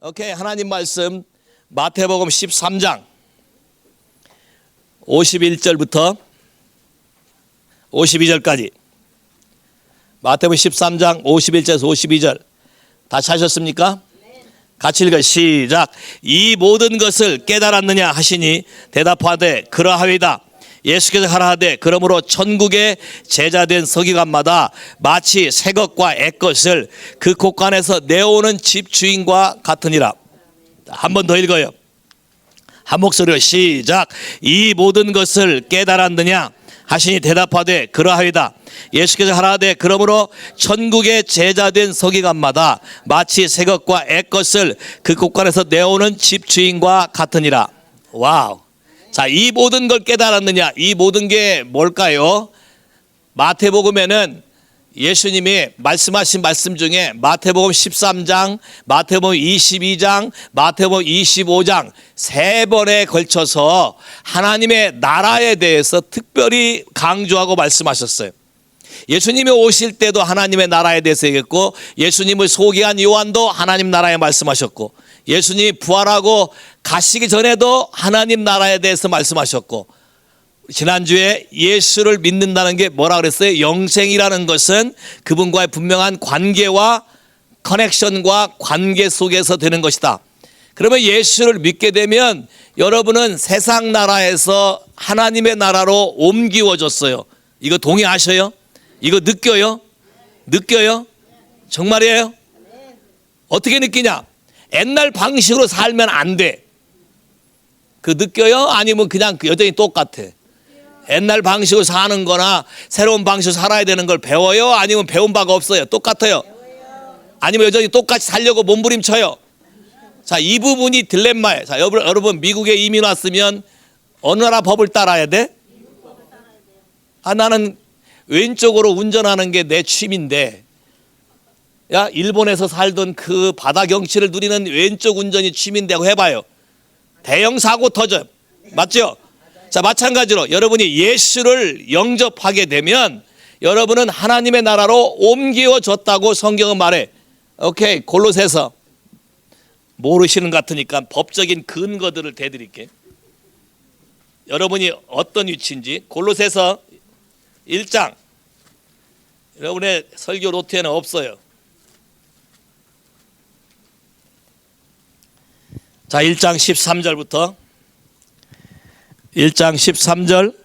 오케이, 하나님 말씀 마태복음 13장 51절부터 52절까지. 마태복음 13장 51절에서 52절 다 찾으셨습니까? 같이 읽어 시작. 이 모든 것을 깨달았느냐 하시니 대답하되 그러하이다. 예수께서 하라하되 그러므로 천국의 제자된 서기관마다 마치 새 것과 애 것을 그 곳간에서 내오는 집주인과 같으니라. 한 번 더 읽어요. 한 목소리로 시작. 이 모든 것을 깨달았느냐 하시니 대답하되 그러하이다. 예수께서 하라하되 그러므로 천국의 제자된 서기관마다 마치 새 것과 애 것을 그 곳간에서 내오는 집주인과 같으니라. 와우. 자, 이 모든 걸 깨달았느냐? 이 모든 게 뭘까요? 마태복음에는 예수님이 말씀하신 말씀 중에 마태복음 13장, 마태복음 22장, 마태복음 25장 세 번에 걸쳐서 하나님의 나라에 대해서 특별히 강조하고 말씀하셨어요. 예수님이 오실 때도 하나님의 나라에 대해서 얘기했고, 예수님을 소개한 요한도 하나님 나라에 말씀하셨고, 예수님이 부활하고 가시기 전에도 하나님 나라에 대해서 말씀하셨고, 지난주에 예수를 믿는다는 게 뭐라 그랬어요? 영생이라는 것은 그분과의 분명한 관계와 커넥션과 관계 속에서 되는 것이다. 그러면 예수를 믿게 되면 여러분은 세상 나라에서 하나님의 나라로 옮기워졌어요. 이거 동의하셔요? 이거 느껴요? 느껴요? 정말이에요? 어떻게 느끼냐? 옛날 방식으로 살면 안 돼. 그 느껴요? 아니면 그냥 여전히 똑같아? 옛날 방식으로 사는 거나 새로운 방식으로 살아야 되는 걸 배워요? 아니면 배운 바가 없어요? 똑같아요? 아니면 여전히 똑같이 살려고 몸부림쳐요? 자, 이 부분이 딜레마예요. 자, 여러분 미국에 이민 왔으면 어느 나라 법을 따라야 돼? 아, 나는 왼쪽으로 운전하는 게 내 취미인데, 야, 일본에서 살던 그 바다 경치를 누리는 왼쪽 운전이 취미인데 하고 해봐요. 대형 사고 터져요. 맞죠? 자, 마찬가지로 여러분이 예수를 영접하게 되면 여러분은 하나님의 나라로 옮겨졌다고 성경은 말해. 오케이, 골로새서 모르시는 것 같으니까 법적인 근거들을 대드릴게. 여러분이 어떤 위치인지 골로새서 1장, 여러분의 설교 노트에는 없어요. 자, 1장 13절부터 1장 13절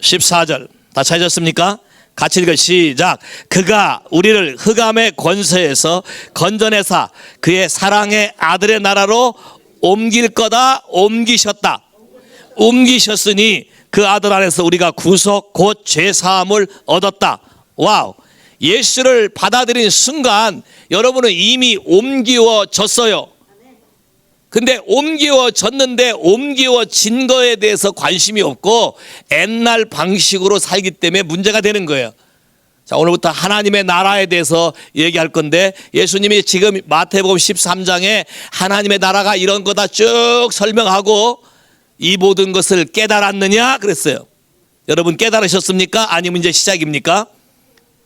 14절 다 찾으셨습니까? 같이 읽어 시작. 그가 우리를 흑암의 권세에서 건져내사 그의 사랑의 아들의 나라로 옮길 거다. 옮기셨다. 옮기셨으니 그 아들 안에서 우리가 구속 곧 죄사함을 얻었다. 와우. 예수를 받아들인 순간 여러분은 이미 옮겨졌어요. 근데 옮겨졌는데 옮겨진 거에 대해서 관심이 없고 옛날 방식으로 살기 때문에 문제가 되는 거예요. 자, 오늘부터 하나님의 나라에 대해서 얘기할 건데, 예수님이 지금 마태복음 13장에 하나님의 나라가 이런 거다 쭉 설명하고 이 모든 것을 깨달았느냐 그랬어요. 여러분 깨달으셨습니까? 아니면 이제 시작입니까?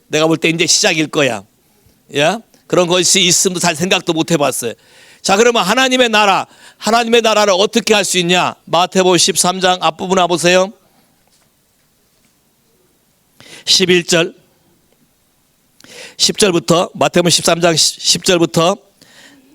내가 볼 때 이제 시작일 거야. 야? 그런 것이 있음도 잘 생각도 못 해봤어요. 자, 그러면 하나님의 나라를 어떻게 할 수 있냐? 마태복음 13장 앞부분 와보세요. 11절 10절부터 마태복음 13장 10절부터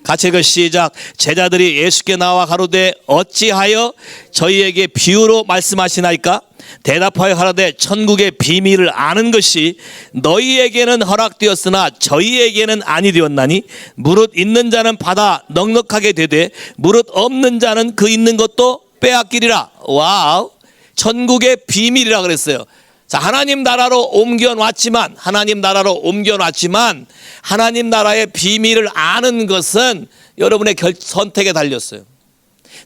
같이 읽어 시작. 제자들이 예수께 나와 가로되 어찌하여 저희에게 비유로 말씀하시나이까? 대답하여 가로되 천국의 비밀을 아는 것이 너희에게는 허락되었으나 저희에게는 아니 되었나니 무릇 있는 자는 받아 넉넉하게 되되 무릇 없는 자는 그 있는 것도 빼앗기리라. 와우. 천국의 비밀이라 그랬어요. 자, 하나님 나라로 옮겨놨지만 하나님 나라의 비밀을 아는 것은 여러분의 선택에 달렸어요.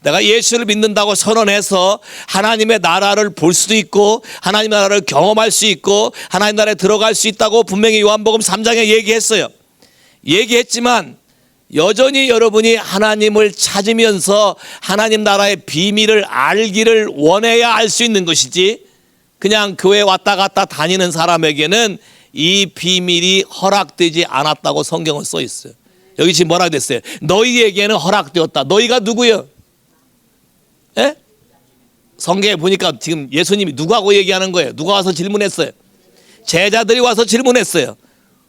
내가 예수를 믿는다고 선언해서 하나님의 나라를 볼 수도 있고 하나님 나라를 경험할 수 있고 하나님 나라에 들어갈 수 있다고 분명히 요한복음 3장에 얘기했지만 여전히 여러분이 하나님을 찾으면서 하나님 나라의 비밀을 알기를 원해야 알 수 있는 것이지, 그냥 교회 왔다 갔다 다니는 사람에게는 이 비밀이 허락되지 않았다고 성경은 써 있어요. 여기 지금 뭐라 됐어요? 너희에게는 허락되었다. 너희가 누구요? 예? 성경에 보니까 지금 예수님이 누구하고 얘기하는 거예요? 누가 와서 질문했어요? 제자들이 와서 질문했어요.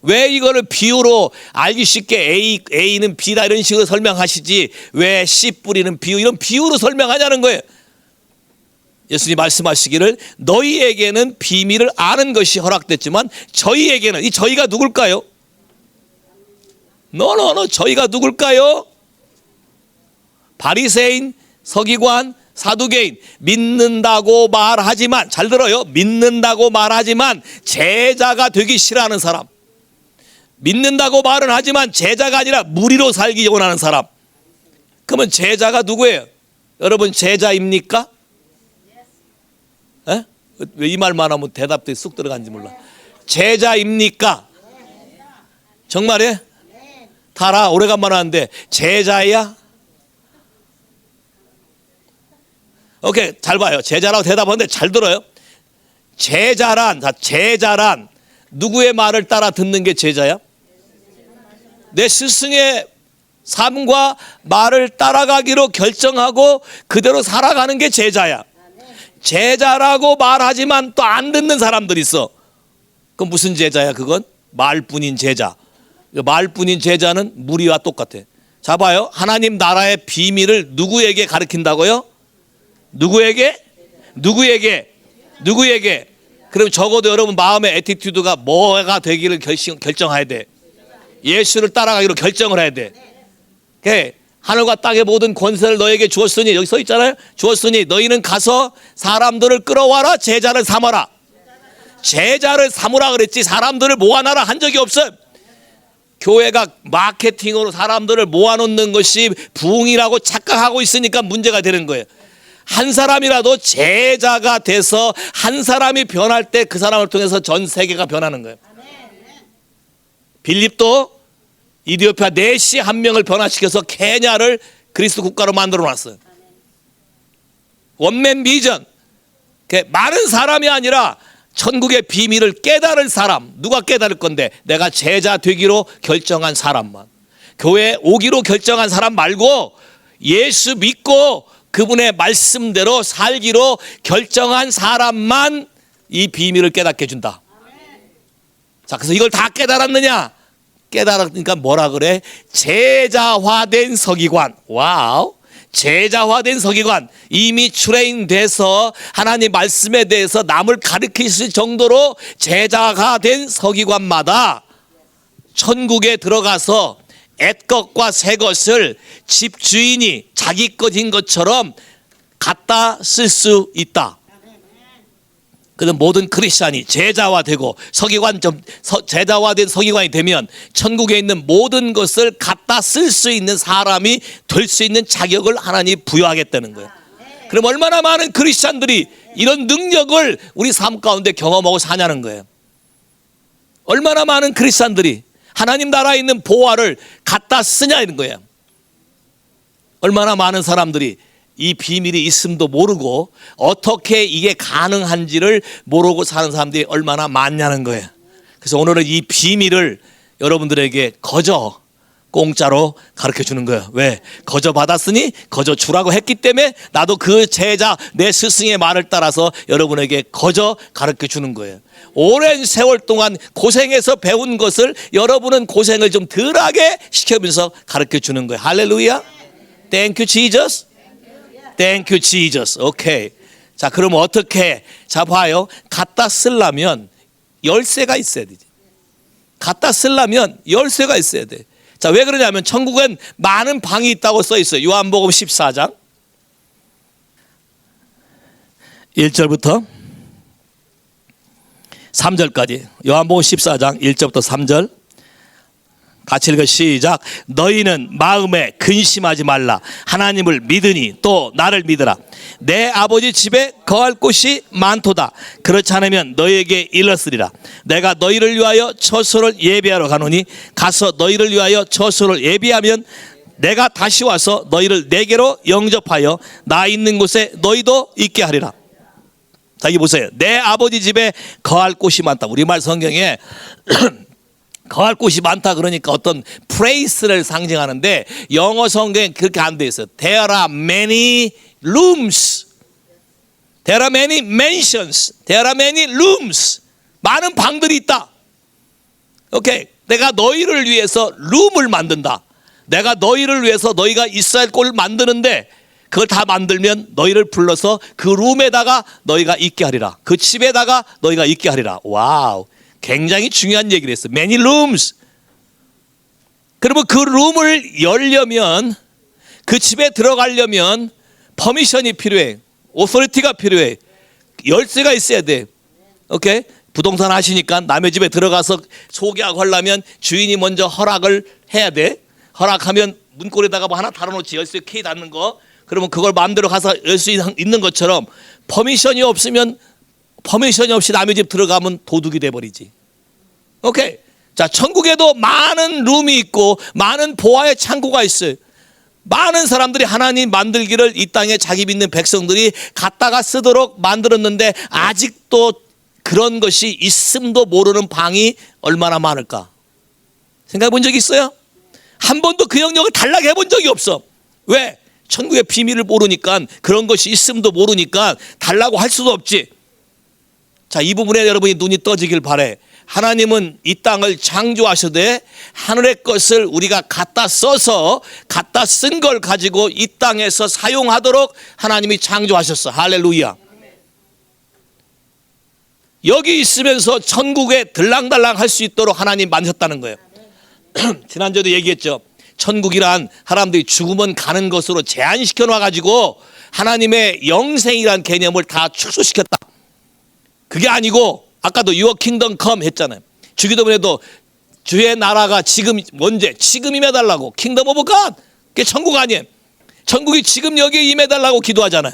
왜 이거를 비유로 알기 쉽게 A는 B다 이런 식으로 설명하시지 왜 씨 뿌리는 비유 이런 비유로 설명하냐는 거예요. 예수님 말씀하시기를 너희에게는 비밀을 아는 것이 허락됐지만 저희에게는, 이 저희가 누굴까요? 저희가 누굴까요? 바리새인, 서기관, 사두개인, 믿는다고 말하지만, 잘 들어요, 믿는다고 말하지만 제자가 되기 싫어하는 사람, 믿는다고 말은 하지만 제자가 아니라 무리로 살기 원하는 사람. 그러면 제자가 누구예요? 여러분 제자입니까? 왜 이 말만 하면 대답도 쑥 들어간지 몰라. 제자입니까? 정말이에요? 달아, 오래간만에 하는데 제자야? 오케이, 잘 봐요. 제자라고 대답하는데 잘 들어요. 제자란 누구의 말을 따라 듣는 게 제자야? 내 스승의 삶과 말을 따라가기로 결정하고 그대로 살아가는 게 제자야. 제자라고 말하지만 또 안 듣는 사람들이 있어. 그건 무슨 제자야? 그건 말뿐인 제자. 말뿐인 제자는 무리와 똑같아. 자 봐요. 하나님 나라의 비밀을 누구에게 가르친다고요? 누구에게? 그럼 적어도 여러분 마음의 애티튜드가 뭐가 되기를 결정해야 돼. 예수를 따라가기로 결정을 해야 돼. 하늘과 땅의 모든 권세를 너에게 주었으니, 여기 써 있잖아요. 주었으니 너희는 가서 사람들을 끌어와라, 제자를 삼아라. 제자를 삼으라 그랬지 사람들을 모아놔라 한 적이 없어요. 교회가 마케팅으로 사람들을 모아놓는 것이 부흥이라고 착각하고 있으니까 문제가 되는 거예요. 한 사람이라도 제자가 돼서 한 사람이 변할 때 그 사람을 통해서 전 세계가 변하는 거예요. 빌립도 이디오피아 내시 한 명을 변화시켜서 케냐를 그리스도 국가로 만들어 놨어요. 원맨 비전. 많은 사람이 아니라 천국의 비밀을 깨달을 사람. 누가 깨달을 건데? 내가 제자 되기로 결정한 사람만. 교회에 오기로 결정한 사람 말고 예수 믿고 그분의 말씀대로 살기로 결정한 사람만 이 비밀을 깨닫게 해준다. 자, 그래서 이걸 다 깨달았느냐? 깨달으니까 뭐라 그래? 제자화된 서기관. 와우. 제자화된 서기관. 이미 트레인돼서 하나님 말씀에 대해서 남을 가르칠 정도로 제자가 된 서기관마다 천국에 들어가서 옛것과 새것을 집주인이 자기 것인 것처럼 갖다 쓸 수 있다. 그래서 모든 크리스찬이 제자화되고 제자화된 서기관이 되면 천국에 있는 모든 것을 갖다 쓸 수 있는 사람이 될 수 있는 자격을 하나님이 부여하겠다는 거예요. 그럼 얼마나 많은 크리스찬들이 이런 능력을 우리 삶 가운데 경험하고 사냐는 거예요. 얼마나 많은 크리스찬들이 하나님 나라에 있는 보화를 갖다 쓰냐 이런 거예요. 얼마나 많은 사람들이 이 비밀이 있음도 모르고 어떻게 이게 가능한지를 모르고 사는 사람들이 얼마나 많냐는 거예요. 그래서 오늘은 이 비밀을 여러분들에게 거저 공짜로 가르쳐 주는 거예요. 왜? 거저 받았으니 거저 주라고 했기 때문에 나도 그 제자 내 스승의 말을 따라서 여러분에게 거저 가르쳐 주는 거예요. 오랜 세월 동안 고생해서 배운 것을 여러분은 고생을 좀 덜하게 시켜면서 가르쳐 주는 거예요. 할렐루야. Thank you Jesus. Thank you Jesus. 오케이. 자, 그럼 어떻게? 자, 봐요. 갖다 쓰려면 열쇠가 있어야 되지. 갖다 쓰려면 열쇠가 있어야 돼. 자, 왜 그러냐면 천국엔 많은 방이 있다고 써 있어요. 요한복음 14장 1절부터 3절까지. 요한복음 14장 1절부터 3절. 같이 읽어 시작. 너희는 마음에 근심하지 말라. 하나님을 믿으니 또 나를 믿으라. 내 아버지 집에 거할 곳이 많도다. 그렇지 않으면 너희에게 일렀으리라. 내가 너희를 위하여 처소를 예비하러 가노니 가서 너희를 위하여 처소를 예비하면 내가 다시 와서 너희를 내게로 영접하여 나 있는 곳에 너희도 있게 하리라. 자, 여기 보세요. 내 아버지 집에 거할 곳이 많다. 우리말 성경에 거할 곳이 많다 그러니까 어떤 플레이스를 상징하는데 영어 성경에 그렇게 안 돼 있어요. There are many rooms. There are many mansions. There are many rooms. 많은 방들이 있다. 오케이. 내가 너희를 위해서 룸을 만든다. 내가 너희를 위해서 너희가 있어야 할 곳을 만드는데 그걸 다 만들면 너희를 불러서 그 룸에다가 너희가 있게 하리라. 그 집에다가 너희가 있게 하리라. 와우. 굉장히 중요한 얘기를 했어요. Many rooms. 그러면 그 룸을 열려면 그 집에 들어가려면 퍼미션이 필요해. 오소리티가 필요해. 열쇠가 있어야 돼. 오케이? 부동산 하시니까 남의 집에 들어가서 소개하고 하려면 주인이 먼저 허락을 해야 돼. 허락하면 문고리에다가 뭐 하나 달아놓지. 열쇠 K 닫는 거. 그러면 그걸 마음대로 가서 열 수 있는 것처럼 퍼미션이 없으면 퍼미션이 없이 남의 집 들어가면 도둑이 돼버리지. 오케이. 자, 천국에도 많은 룸이 있고 많은 보화의 창고가 있어요. 많은 사람들이 하나님 만들기를 이 땅에 자기 믿는 백성들이 갖다가 쓰도록 만들었는데 아직도 그런 것이 있음도 모르는 방이 얼마나 많을까? 생각해 본 적 있어요? 한 번도 그 영역을 단락해 본 적이 없어. 왜? 천국의 비밀을 모르니까, 그런 것이 있음도 모르니까 달라고 할 수도 없지. 자, 이 부분에 여러분이 눈이 떠지길 바래. 하나님은 이 땅을 창조하셔되 하늘의 것을 우리가 갖다 써서 갖다 쓴 걸 가지고 이 땅에서 사용하도록 하나님이 창조하셨어. 할렐루야. 여기 있으면서 천국에 들랑달랑 할 수 있도록 하나님 만드셨다는 거예요. 지난주에도 얘기했죠. 천국이란 사람들이 죽으면 가는 것으로 제한시켜 놔가지고 하나님의 영생이란 개념을 다 축소시켰다. 그게 아니고 아까도 Your kingdom come 했잖아요. 주기도문에도 주의 나라가 지금 언제? 지금 임해달라고. Kingdom of God. 그게 천국 아니에요. 천국이 지금 여기에 임해달라고 기도하잖아요.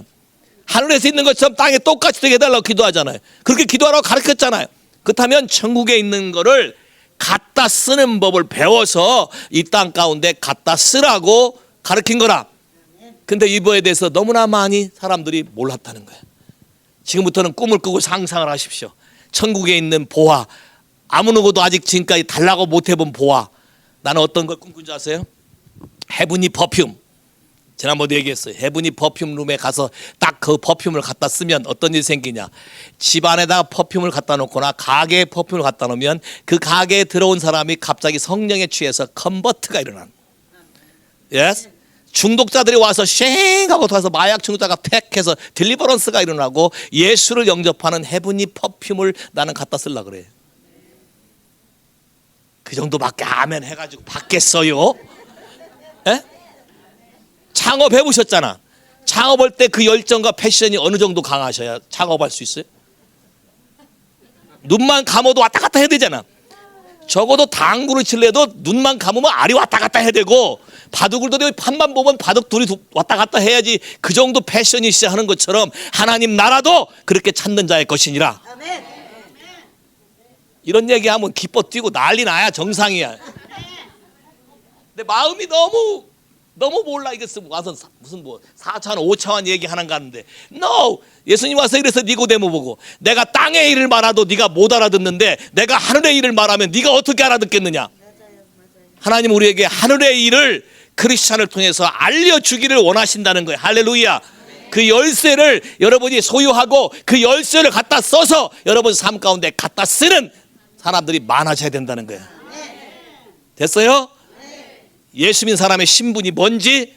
하늘에서 있는 것처럼 땅에 똑같이 되게 해달라고 기도하잖아요. 그렇게 기도하라고 가르쳤잖아요. 그렇다면 천국에 있는 거를 갖다 쓰는 법을 배워서 이 땅 가운데 갖다 쓰라고 가르친 거라. 근데 이거에 대해서 너무나 많이 사람들이 몰랐다는 거예요. 지금부터는 꿈을 꾸고 상상을 하십시오. 천국에 있는 보화, 아무 누구도 아직 지금까지 달라고 못 해본 보화. 나는 어떤 걸 꿈꾼 줄 아세요? 헤브니 퍼퓸. 지난번에 얘기했어요. 헤브니 퍼퓸 룸에 가서 딱 그 퍼퓸을 갖다 쓰면 어떤 일이 생기냐. 집 안에다가 퍼퓸을 갖다 놓거나 가게에 퍼퓸을 갖다 놓으면 그 가게에 들어온 사람이 갑자기 성령에 취해서 컨버트가 일어나는. Yes? 중독자들이 와서 쉥 하고 와서 마약 중독자가 팩 해서 딜리버런스가 일어나고 예수를 영접하는 헤브니 퍼퓸을 나는 갖다 쓰려고 그래. 그 정도밖에 아멘 해가지고 받겠어요? 예? 창업해 보셨잖아. 창업할 때 그 열정과 패션이 어느 정도 강하셔야 창업할 수 있어요? 눈만 감아도 왔다 갔다 해야 되잖아. 적어도 당구를 칠래도 눈만 감으면 알이 왔다 갔다 해야 되고 바둑을 둬도 판만 보면 바둑 둘이 왔다 갔다 해야지. 그 정도 패션이 있어야 하는 것처럼 하나님 나라도 그렇게 찾는 자의 것이니라. 이런 얘기하면 기뻐 뛰고 난리 나야 정상이야. 근데 마음이 너무 몰라. 이게 와서 무슨 뭐 4차원 5차원 얘기하는가 하는데 No! 예수님 와서 이래서 니고데모 보고 내가 땅의 일을 말해도 네가 못 알아듣는데 내가 하늘의 일을 말하면 네가 어떻게 알아듣겠느냐. 하나님 우리에게 하늘의 일을 크리스찬을 통해서 알려주기를 원하신다는 거예요. 할렐루야. 그 열쇠를 여러분이 소유하고 그 열쇠를 갖다 써서 여러분 삶 가운데 갖다 쓰는 사람들이 많아져야 된다는 거예요. 됐어요? 예수 믿는 사람의 신분이 뭔지,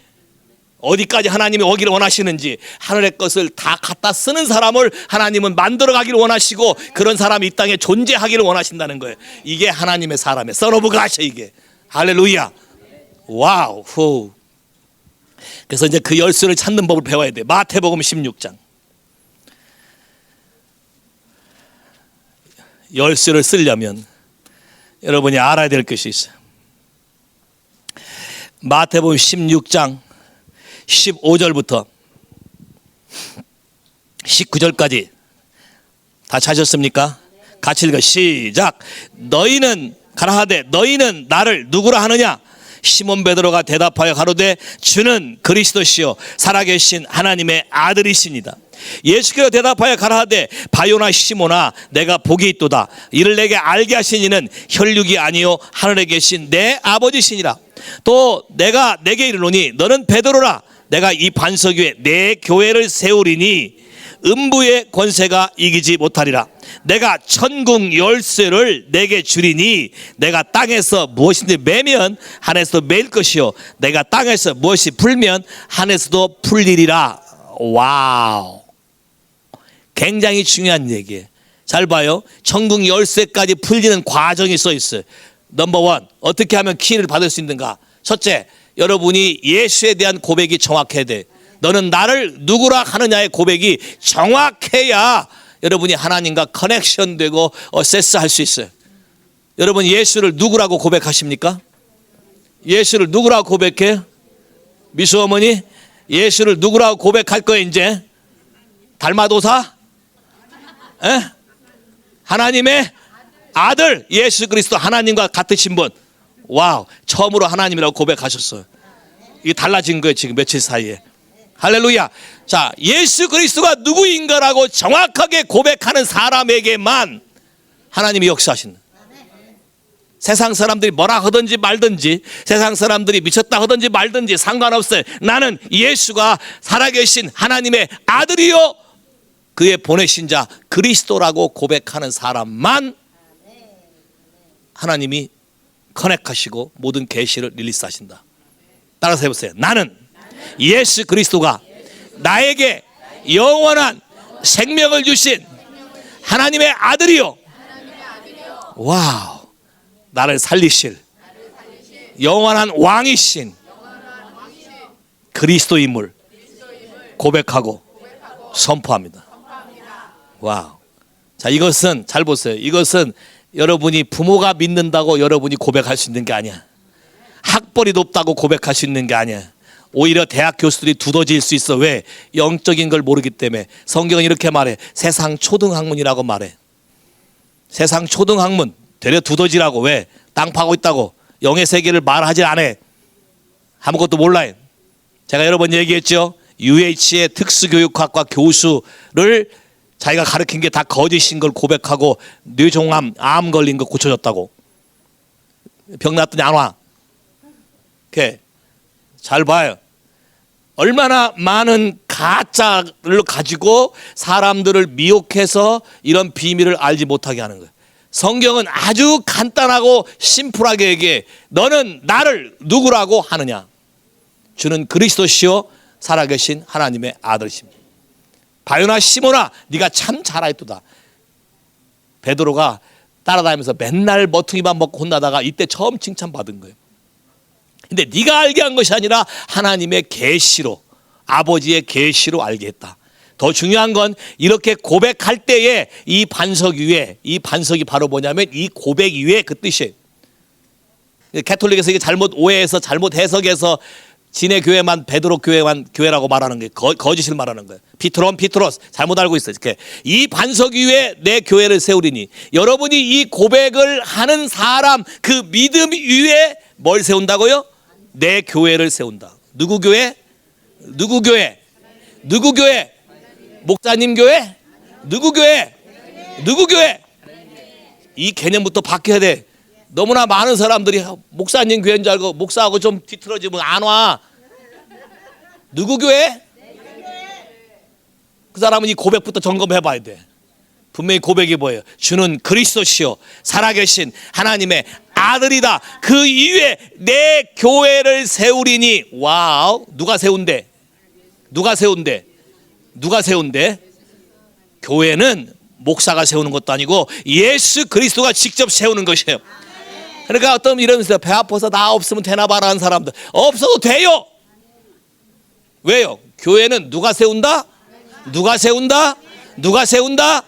어디까지 하나님이 오기를 원하시는지, 하늘의 것을 다 갖다 쓰는 사람을 하나님은 만들어 가기를 원하시고 그런 사람이 이 땅에 존재하기를 원하신다는 거예요. 이게 하나님의 사람의 선오브 가셔. 이게 할렐루야. 와우. 후. 그래서 이제 그 열쇠를 찾는 법을 배워야 돼. 마태복음 16장. 열쇠를 쓰려면 여러분이 알아야 될 것이 있어요. 마태복음 16장 15절부터 19절까지 다 찾으셨습니까? 같이 읽어. 시작. 너희는 가라하되 너희는 나를 누구라 하느냐? 시몬 베드로가 대답하여 가로되 주는 그리스도시요 살아계신 하나님의 아들이시니다. 예수께서 대답하여 가라하되 바요나 시모나 내가 복이 있도다. 이를 내게 알게 하신 이는 혈육이 아니요 하늘에 계신 내 아버지시니라. 또 내가 내게 이르노니 너는 베드로라. 내가 이 반석 위에 내 교회를 세우리니 음부의 권세가 이기지 못하리라. 내가 천국 열쇠를 내게 주리니 내가 땅에서 무엇인지 매면 하늘에서도 매일 것이요 내가 땅에서 무엇이 풀면 하늘에서도 풀리리라. 와우, 굉장히 중요한 얘기예요. 잘 봐요. 천국 열쇠까지 풀리는 과정이 써 있어요. 넘버 원, 어떻게 하면 키를 받을 수 있는가? 첫째, 여러분이 예수에 대한 고백이 정확해야 돼. 너는 나를 누구라 하느냐의 고백이 정확해야 여러분이 하나님과 커넥션되고 어세스할 수 있어요. 여러분 예수를 누구라고 고백하십니까? 예수를 누구라고 고백해요? 미수 어머니, 예수를 누구라고 고백할 거예요? 이제 달마도사? 에? 하나님의 아들 예수 그리스도, 하나님과 같으신 분. 와우, 처음으로 하나님이라고 고백하셨어요. 이게 달라진 거예요 지금 며칠 사이에. 할렐루야. 자, 예수 그리스도가 누구인가라고 정확하게 고백하는 사람에게만 하나님이 역사하신다. 세상 사람들이 뭐라 하든지 말든지, 세상 사람들이 미쳤다 하든지 말든지 상관없어요. 나는 예수가 살아계신 하나님의 아들이요 그의 보내신 자 그리스도라고 고백하는 사람만 하나님이 커넥하시고 모든 계시를 릴리스하신다. 따라서 해보세요. 나는 예수 그리스도가 나에게 영원한 생명을 주신 하나님의 아들이요, 와우, 나를 살리실 영원한 왕이신 그리스도임을 고백하고 선포합니다. 와우. 자, 이것은 잘 보세요. 이것은 여러분이 부모가 믿는다고 여러분이 고백할 수 있는 게 아니야. 학벌이 높다고 고백할 수 있는 게 아니야. 오히려 대학 교수들이 두더지일 수 있어. 왜? 영적인 걸 모르기 때문에. 성경은 이렇게 말해. 세상 초등학문이라고 말해. 세상 초등학문 되려 두더지라고. 왜? 땅 파고 있다고. 영의 세계를 말하지 않아. 아무것도 몰라요. 제가 여러 번 얘기했죠. UH의 특수교육학과 교수를 자기가 가르친 게 다 거짓인 걸 고백하고 뇌종암, 암 걸린 거 고쳐졌다고. 병 났더니 안 와. 이렇게 잘 봐요. 얼마나 많은 가짜를 가지고 사람들을 미혹해서 이런 비밀을 알지 못하게 하는 거예요. 성경은 아주 간단하고 심플하게 얘기해. 너는 나를 누구라고 하느냐? 주는 그리스도시요 살아계신 하나님의 아들이십니다. 바요나 시모나 네가 참 잘하였도다. 베드로가 따라다니면서 맨날 머퉁이만 먹고 혼나다가 이때 처음 칭찬받은 거예요. 근데 네가 알게 한 것이 아니라 하나님의 계시로, 아버지의 계시로 알게 했다. 더 중요한 건 이렇게 고백할 때에 이 반석 위에, 이 반석이 바로 뭐냐면 이 고백 위에 그 뜻이에요. 가톨릭에서 이게 잘못 오해해서 잘못 해석해서 진해 교회만 베드로 교회만 교회라고 말하는 게 거짓을 말하는 거예요. 피트론 피트로스 잘못 알고 있어요. 이렇게 이 반석 위에 내 교회를 세우리니, 여러분이 이 고백을 하는 사람 그 믿음 위에 뭘 세운다고요? 내 교회를 세운다. 누구 교회? 누구 교회? 누구 교회? 목사님 교회? 누구 교회? 누구 교회? 이 개념부터 바뀌어야 돼. 너무나 많은 사람들이 목사님 교회인 줄 알고 목사하고 좀 뒤틀어지면 안 와. 누구 교회? 그 사람은 이 고백부터 점검해 봐야 돼. 분명히 고백이 뭐예요? 주는 그리스도시요 살아계신 하나님의 아들이다. 그 이후에 내 교회를 세우리니. 와우. 누가 세운대? 누가 세운대? 누가 세운대? 교회는 목사가 세우는 것도 아니고 예수 그리스도가 직접 세우는 것이에요. 그러니까 어떤 이러면서 배 아파서 나 없으면 되나 봐라 하는 사람들, 없어도 돼요. 왜요? 교회는 누가 세운다? 누가 세운다? 누가 세운다?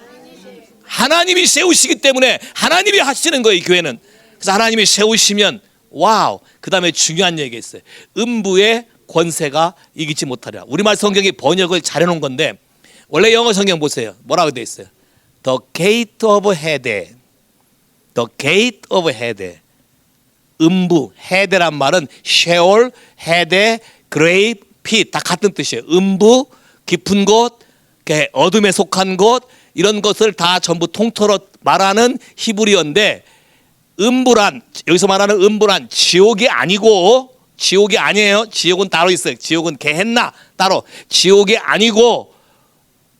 하나님이 세우시기 때문에 하나님이 하시는 거예요. 이 교회는. 그래서 하나님이 세우시면 와우. 그 다음에 중요한 얘기가 있어요. 음부의 권세가 이기지 못하리라. 우리말 성경이 번역을 잘 해놓은 건데 원래 영어 성경 보세요. 뭐라고 되어 있어요? The gate of Hades. The gate of Hades. 음부, 헤데란 말은 Sheol, 헤데, grave, pit 다 같은 뜻이에요. 음부, 깊은 곳, 어둠에 속한 곳, 이런 것을 다 전부 통틀어 말하는 히브리어인데, 음부란, 여기서 말하는 음부란 지옥이 아니고, 지옥이 아니에요. 지옥은 따로 있어요. 지옥은 게헨나 따로. 지옥이 아니고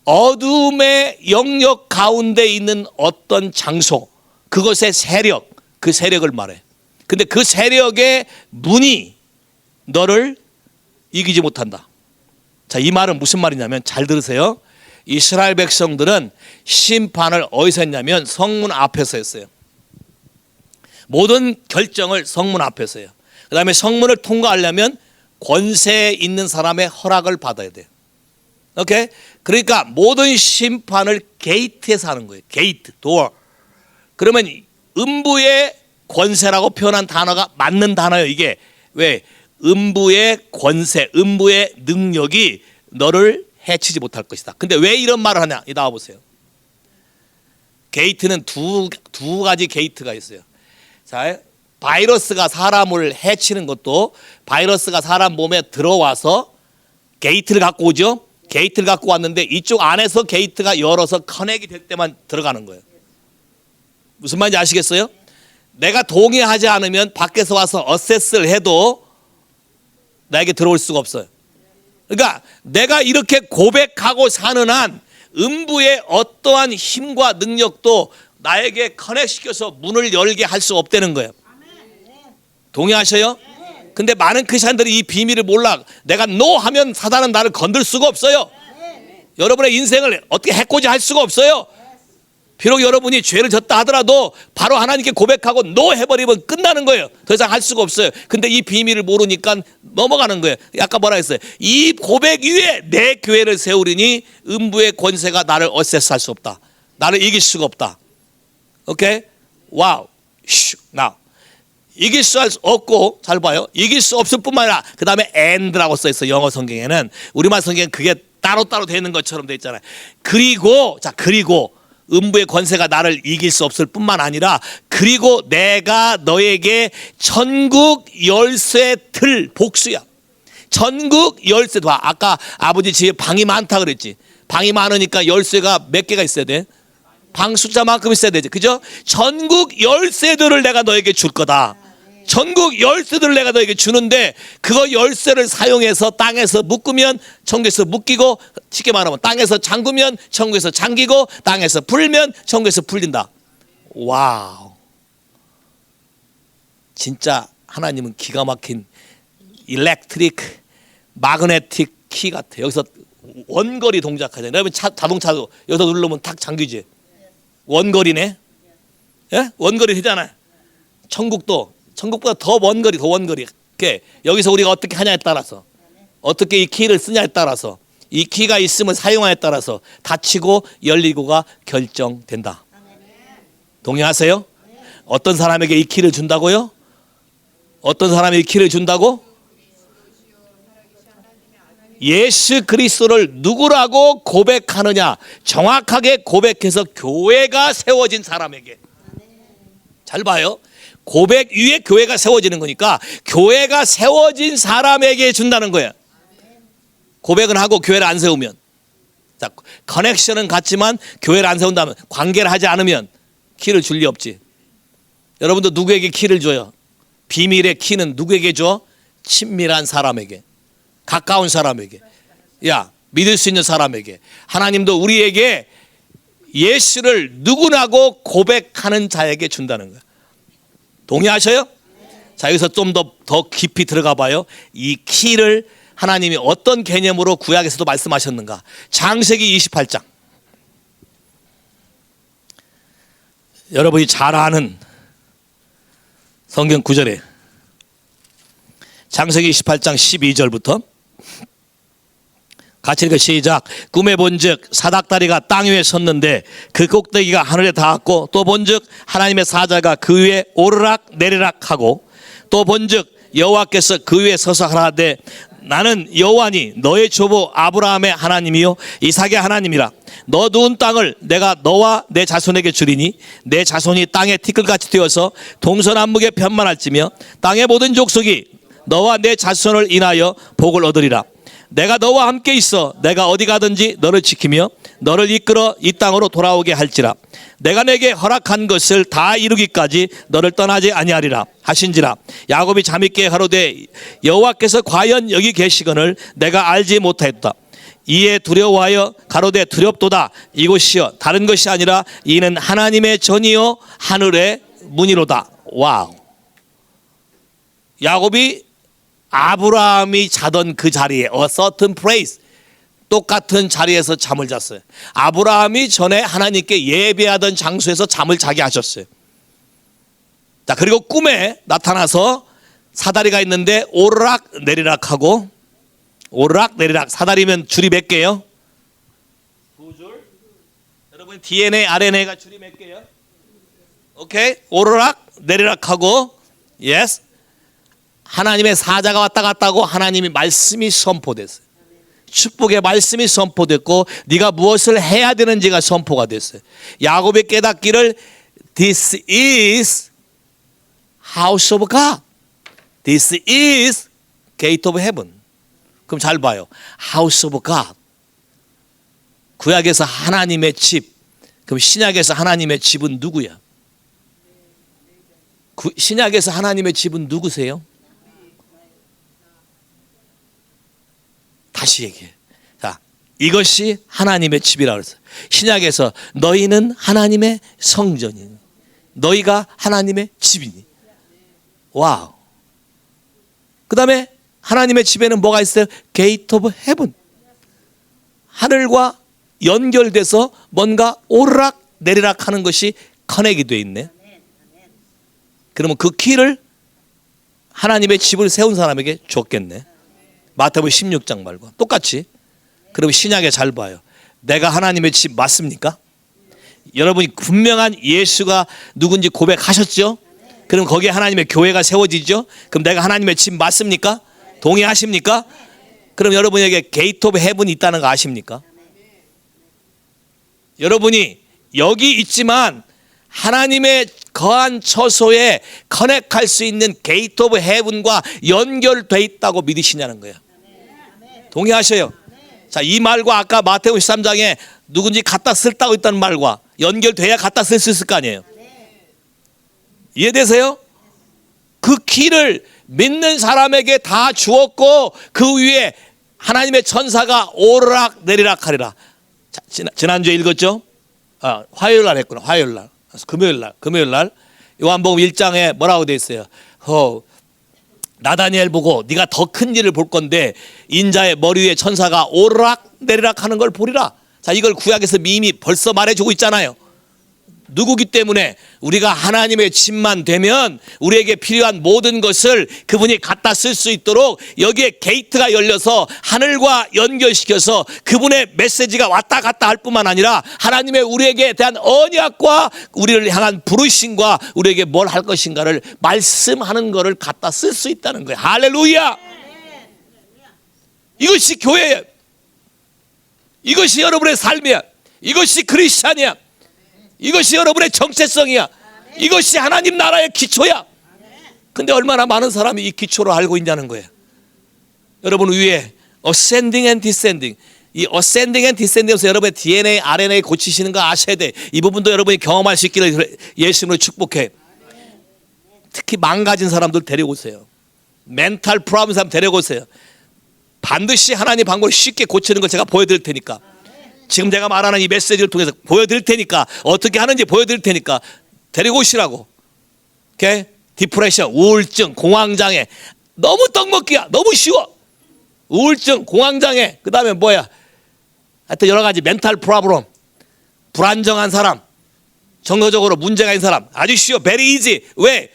어둠의 영역 가운데 있는 어떤 장소, 그것의 세력, 그 세력을 말해. 근데 그 세력의 문이 너를 이기지 못한다. 자, 이 말은 무슨 말이냐면, 잘 들으세요. 이스라엘 백성들은 심판을 어디서 했냐면 성문 앞에서 했어요. 모든 결정을 성문 앞에서 해요. 그 다음에 성문을 통과하려면 권세 있는 사람의 허락을 받아야 돼요. 오케이? 그러니까 모든 심판을 게이트에서 하는 거예요. 게이트, 도어. 그러면 음부의 권세라고 표현한 단어가 맞는 단어예요. 이게 왜? 음부의 권세, 음부의 능력이 너를 해치지 못할 것이다. 근데 왜 이런 말을 하냐? 이 나와 보세요. 게이트는 두 가지 게이트가 있어요. 자, 바이러스가 사람을 해치는 것도, 바이러스가 사람 몸에 들어와서 게이트를 갖고 오죠. 게이트를 갖고 왔는데 이쪽 안에서 게이트가 열어서 커넥이 될 때만 들어가는 거예요. 무슨 말인지 아시겠어요? 내가 동의하지 않으면 밖에서 와서 어세스를 해도 나에게 들어올 수가 없어요. 그러니까 내가 이렇게 고백하고 사는 한 음부의 어떠한 힘과 능력도 나에게 커넥시켜서 문을 열게 할 수 없다는 거예요. 동의하셔요? 근데 많은 크리스찬들이 이 비밀을 몰라. 내가 노 하면 사단은 나를 건들 수가 없어요. 여러분의 인생을 어떻게 해코지 할 수가 없어요. 비록 여러분이 죄를 졌다 하더라도 바로 하나님께 고백하고 노 해버리면 끝나는 거예요. 더 이상 할 수가 없어요. 근데 이 비밀을 모르니까 넘어가는 거예요. 아까 뭐라 했어요? 이 고백 위에 내 교회를 세우리니 음부의 권세가 나를 어세스할 수 없다. 나를 이길 수가 없다. 오케이? 와우. 나 이길 수 없고, 잘 봐요. 이길 수 없을 뿐만 아니라 그 다음에 and라고 써 있어. 영어 성경에는. 우리말 성경에는 그게 따로따로 되는 것처럼 돼 있잖아요. 그리고 음부의 권세가 나를 이길 수 없을 뿐만 아니라, 그리고 내가 너에게 천국 열쇠 들 복수야. 전국 열쇠. 봐, 아까 아버지 집에 방이 많다 그랬지. 방이 많으니까 열쇠가 몇 개가 있어야 돼? 방 숫자만큼 있어야 되지. 그죠? 전국 열쇠들을 내가 너에게 줄 거다. 전국 열쇠들을 내가 너에게 주는데, 그거 열쇠를 사용해서 땅에서 묶으면 천국에서 묶이고, 쉽게 말하면 땅에서 잠그면 천국에서 잠기고, 땅에서 풀면 천국에서 풀린다. 와우. 진짜 하나님은 기가 막힌 일렉트릭 마그네틱 키 같아. 여기서 원거리 동작하잖아요. 여러분 자동차도 여기서 누르면 탁 잠기지. 원거리네. 예? 원거리 되잖아요. 천국보다 더 원거리. 여기서 우리가 어떻게 하냐에 따라서, 어떻게 이 키를 쓰냐에 따라서, 이 키가 있으면 사용하냐에 따라서 닫히고 열리고가 결정된다. 동의하세요? 어떤 사람에게 이 키를 준다고요? 어떤 사람에게 이 키를 준다고? 예수 그리스도를 누구라고 고백하느냐, 정확하게 고백해서 교회가 세워진 사람에게. 잘 봐요. 고백 위에 교회가 세워지는 거니까 교회가 세워진 사람에게 준다는 거예요. 고백은 하고 교회를 안 세우면, 자, 커넥션은 같지만 교회를 안 세운다면, 관계를 하지 않으면 키를 줄 리 없지. 여러분도 누구에게 키를 줘요? 비밀의 키는 누구에게 줘? 친밀한 사람에게, 가까운 사람에게, 믿을 수 있는 사람에게. 하나님도 우리에게 예수를 누구라고 고백하는 자에게 준다는 거예요. 동의하셔요? 자, 여기서 좀 더 깊이 들어가 봐요. 이 키를 하나님이 어떤 개념으로 구약에서도 말씀하셨는가. 창세기 28장. 여러분이 잘 아는 성경 구절에 창세기 28장 12절부터 같이 읽어 시작. 꿈에 본즉 사닥다리가 땅 위에 섰는데 그 꼭대기가 하늘에 닿았고, 또 본즉 하나님의 사자가 그 위에 오르락 내리락 하고, 또 본즉 여호와께서 그 위에 서서 하라되 나는 여호와니 너의 조부 아브라함의 하나님이요 이삭의 하나님이라. 너 누운 땅을 내가 너와 내 자손에게 주리니 내 자손이 땅의 티끌같이 되어서 동서남북에 편만할지며 땅의 모든 족속이 너와 내 자손을 인하여 복을 얻으리라. 내가 너와 함께 있어 내가 어디 가든지 너를 지키며 너를 이끌어 이 땅으로 돌아오게 할지라. 내가 내게 허락한 것을 다 이루기까지 너를 떠나지 아니하리라 하신지라. 야곱이 잠있게 가로되 여호와께서 과연 여기 계시거늘 내가 알지 못하였다. 이에 두려워하여 가로되 두렵도다. 이곳이여 다른 것이 아니라 이는 하나님의 전이요 하늘의 문이로다. 와우. 야곱이 아브라함이 자던 그 자리에 a certain place, 똑같은 자리에서 잠을 잤어요. 아브라함이 전에 하나님께 예배하던 장소에서 잠을 자게 하셨어요. 자, 그리고 꿈에 나타나서 사다리가 있는데 오르락 내리락 하고, 오르락 내리락. 사다리면 줄이 몇 개요? 두 줄. 여러분 DNA, RNA가 줄이 몇 개요? 오케이. 오르락 내리락 하고, yes. 하나님의 사자가 왔다 갔다 하고 하나님의 말씀이 선포됐어요. 축복의 말씀이 선포됐고 네가 무엇을 해야 되는지가 선포가 됐어요. 야곱이 깨닫기를 This is house of God. This is gate of heaven. 그럼 잘 봐요. house of God. 구약에서 하나님의 집. 그럼 신약에서 하나님의 집은 누구야? 신약에서 하나님의 집은 누구세요? 다시 얘기해. 자, 이것이 하나님의 집이라고 그랬어요. 신약에서 너희는 하나님의 성전이니, 너희가 하나님의 집이니. 와우. 그 다음에 하나님의 집에는 뭐가 있어요? Gate of Heaven. 하늘과 연결돼서 뭔가 오르락 내리락 하는 것이 커넥이 되어 있네. 그러면 그 키를 하나님의 집을 세운 사람에게 줬겠네. 마태복음 16장 말고 똑같이. 그럼 신약에 잘 봐요. 내가 하나님의 집 맞습니까? 여러분이 분명한 예수가 누군지 고백하셨죠? 그럼 거기에 하나님의 교회가 세워지죠? 그럼 내가 하나님의 집 맞습니까? 동의하십니까? 그럼 여러분에게 게이트 오브 헤븐이 있다는 거 아십니까? 여러분이 여기 있지만 하나님의 거한 처소에 커넥할 수 있는 게이트 오브 헤븐과 연결돼 있다고 믿으시냐는 거예요. 동의하셔요? 자, 이 말과 아까 마태복음 13장에 누군지 갖다 쓸다고 했다는 말과 연결돼야 갖다 쓸 수 있을 거 아니에요. 이해되세요? 그 키를 믿는 사람에게 다 주었고 그 위에 하나님의 천사가 오르락 내리락 하리라. 자, 지난주에 읽었죠? 화요일 날 했구나. 화요일 날. 금요일 날 요한복음 1장에 뭐라고 돼 있어요? 나다니엘 보고 네가 더 큰 일을 볼 건데 인자의 머리 위에 천사가 오르락 내리락 하는 걸 보리라. 자, 이걸 구약에서 이미 벌써 말해주고 있잖아요. 누구기 때문에 우리가 하나님의 집만 되면 우리에게 필요한 모든 것을 그분이 갖다 쓸 수 있도록 여기에 게이트가 열려서 하늘과 연결시켜서 그분의 메시지가 왔다 갔다 할 뿐만 아니라 하나님의 우리에게 대한 언약과 우리를 향한 부르심과 우리에게 뭘 할 것인가를 말씀하는 것을 갖다 쓸 수 있다는 거예요. 할렐루야. 이것이 교회예요. 이것이 여러분의 삶이야. 이것이 크리스찬이야. 이것이 여러분의 정체성이야. 이것이 하나님 나라의 기초야. 근데 얼마나 많은 사람이 이 기초를 알고 있냐는 거예요. 여러분 위에 ascending and descending, 이 ascending and descending에서 여러분의 DNA, RNA 고치시는 거 아셔야 돼. 이 부분도 여러분이 경험할 수 있기를 예수님으로 축복해. 특히 망가진 사람들 데려오세요. 멘탈 프로블em 사람 데려오세요. 반드시 하나님 방법을 쉽게 고치는 걸 제가 보여드릴 테니까. 지금 제가 말하는 이 메시지를 통해서 보여드릴 테니까, 어떻게 하는지 보여드릴 테니까 데리고 오시라고. 오케이? 디프레션, 우울증, 공황장애. 너무 떡먹기야. 너무 쉬워. 우울증, 공황장애. 그 다음에 뭐야? 하여튼 여러 가지 멘탈 프로블럼. 불안정한 사람, 정서적으로 문제가 있는 사람. 아주 쉬워. very easy. 왜?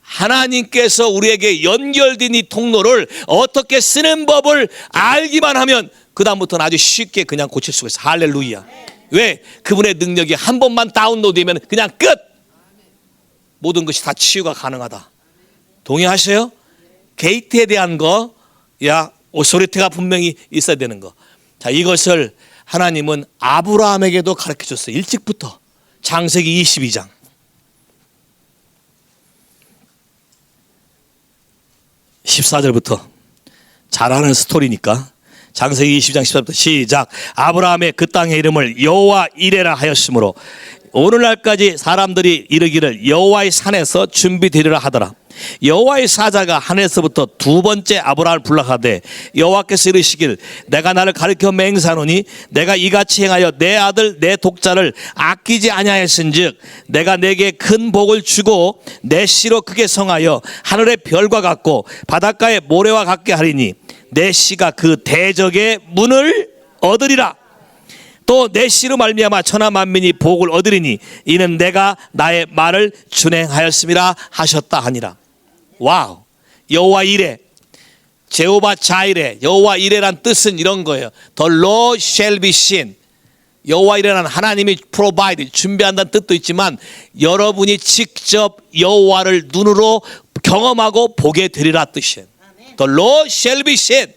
하나님께서 우리에게 연결된 이 통로를 어떻게 쓰는 법을 알기만 하면 그 다음부터는 아주 쉽게 그냥 고칠 수가 있어. 할렐루야. 왜? 그분의 능력이 한 번만 다운로드되면 그냥 끝. 모든 것이 다 치유가 가능하다. 동의하셔요? 게이트에 대한 거, 오소리티가 분명히 있어야 되는 거. 자, 이것을 하나님은 아브라함에게도 가르쳐 줬어요. 일찍부터. 창세기 22장. 14절부터 잘 아는 스토리니까. 창세기 20장 14절부터 시작. 아브라함의 그 땅의 이름을 여호와 이레라 하였으므로 오늘날까지 사람들이 이르기를 여호와의 산에서 준비되리라 하더라. 여호와의 사자가 하늘에서부터 두 번째 아브라함을 불러가되 여호와께서 이르시길 내가 나를 가리켜 맹세하노니 내가 이같이 행하여 내 아들 내 독자를 아끼지 아니하였은즉 내가 내게 큰 복을 주고 내 씨로 크게 성하여 하늘의 별과 같고 바닷가의 모래와 같게 하리니 내 씨가 그 대적의 문을 얻으리라. 또 내 씨로 말미암아 천하 만민이 복을 얻으리니 이는 내가 나의 말을 준행하였음이라 하셨다 하니라. 와우. 여호와 이레, 제호바 자이레. 여호와 이레란 뜻은 이런 거예요. The Lord shall be seen. 여호와 이레란 하나님이 provide, 준비한다는 뜻도 있지만 여러분이 직접 여호와를 눈으로 경험하고 보게 되리라 뜻이에요. The Lord shall be seen.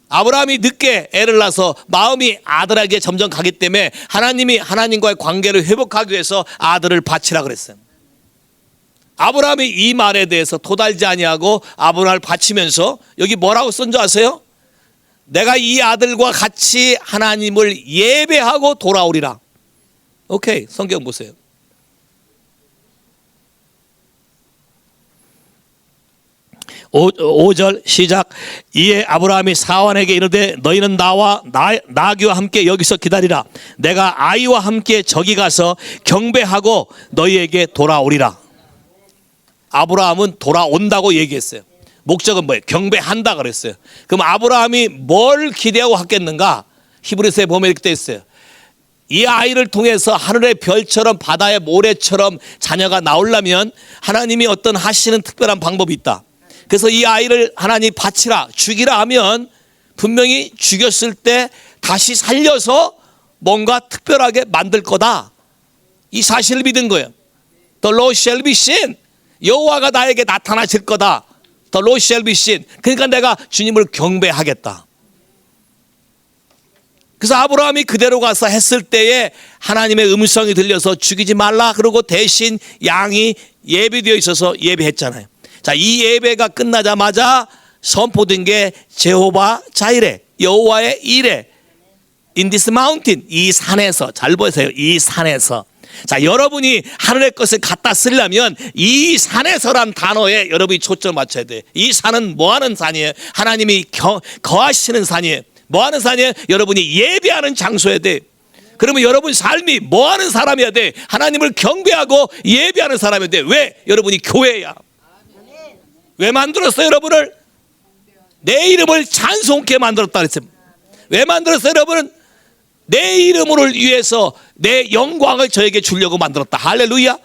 아브라함이 늦게 애를 낳아서 마음이 아들에게 점점 가기 때문에 하나님이 하나님과의 관계를 회복하기 위해서 아들을 바치라 그랬어요. 아브라함이 이 말에 대해서 토달지 아니하고 아브라함을 바치면서 여기 뭐라고 쓴 줄 아세요? 내가 이 아들과 같이 하나님을 예배하고 돌아오리라. 오케이, 성경 보세요. 5절 시작. 이에 아브라함이 사환에게 이르되 너희는 나와 나귀와 함께 여기서 기다리라. 내가 아이와 함께 저기 가서 경배하고 너희에게 돌아오리라. 아브라함은 돌아온다고 얘기했어요. 목적은 뭐예요? 경배한다 그랬어요. 그럼 아브라함이 뭘 기대하고 갔겠는가? 히브리서에 보면 이렇게 되어 있어요. 이 아이를 통해서 하늘의 별처럼 바다의 모래처럼 자녀가 나오려면 하나님이 어떤 하시는 특별한 방법이 있다. 그래서 이 아이를 하나님 바치라, 죽이라 하면 분명히 죽였을 때 다시 살려서 뭔가 특별하게 만들 거다. 이 사실을 믿은 거예요. The Lord shall be seen. 여호와가 나에게 나타나실 거다. The Lord shall be seen. 그러니까 내가 주님을 경배하겠다. 그래서 아브라함이 그대로 가서 했을 때에 하나님의 음성이 들려서 죽이지 말라 그러고 대신 양이 예비되어 있어서 예배했잖아요. 자, 이 예배가 끝나자마자 선포된 게 제호바 자이레, 여호와의 이레. In this mountain, 이 산에서. 잘 보세요. 이 산에서. 자, 여러분이 하늘의 것을 갖다 쓰려면 이 산에서란 단어에 여러분이 초점을 맞춰야 돼. 이 산은 뭐 하는 산이에요? 하나님이 거하시는 산이에요. 뭐 하는 산이에요? 여러분이 예배하는 장소여야 돼. 그러면 여러분 삶이 뭐 하는 사람이어야 돼? 하나님을 경배하고 예배하는 사람이어야 돼. 왜? 여러분이 교회야. 왜 만들었어요, 여러분을? 내 이름을 찬송케 만들었다 그랬어요. 왜 만들었어요, 여러분은? 내 이름을 위해서 내 영광을 저에게 주려고 만들었다. 할렐루야.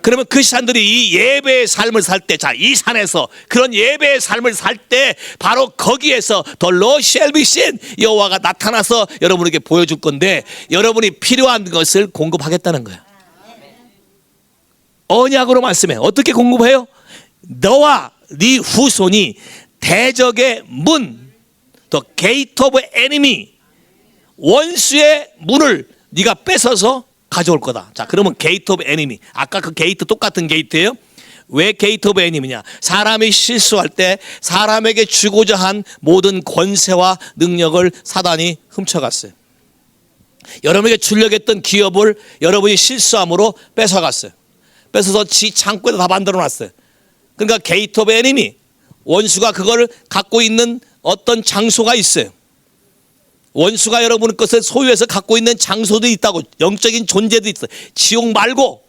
그러면 그 산들이 이 예배의 삶을 살 때, 자, 이 산에서 그런 예배의 삶을 살 때 바로 거기에서 The Lord shall be seen. 여호와가 나타나서 여러분에게 보여줄 건데 여러분이 필요한 것을 공급하겠다는 거야. 언약으로 말씀해. 어떻게 공급해요? 너와 네 후손이 대적의 문, the gate of enemy, 원수의 문을 네가 뺏어서 가져올 거다. 자, 그러면 gate of enemy. 아까 그 게이트 똑같은 게이트예요. 왜 gate of enemy냐? 사람이 실수할 때 사람에게 주고자 한 모든 권세와 능력을 사단이 훔쳐갔어요. 여러분에게 주려고 했던 기업을 여러분이 실수함으로 뺏어갔어요. 뺏어서 지 창고에다 다 만들어 놨어요. 그러니까 게이트 오브 에니미, 원수가 그걸 갖고 있는 어떤 장소가 있어요. 원수가 여러분 것을 소유해서 갖고 있는 장소도 있다고. 영적인 존재도 있어요. 지옥 말고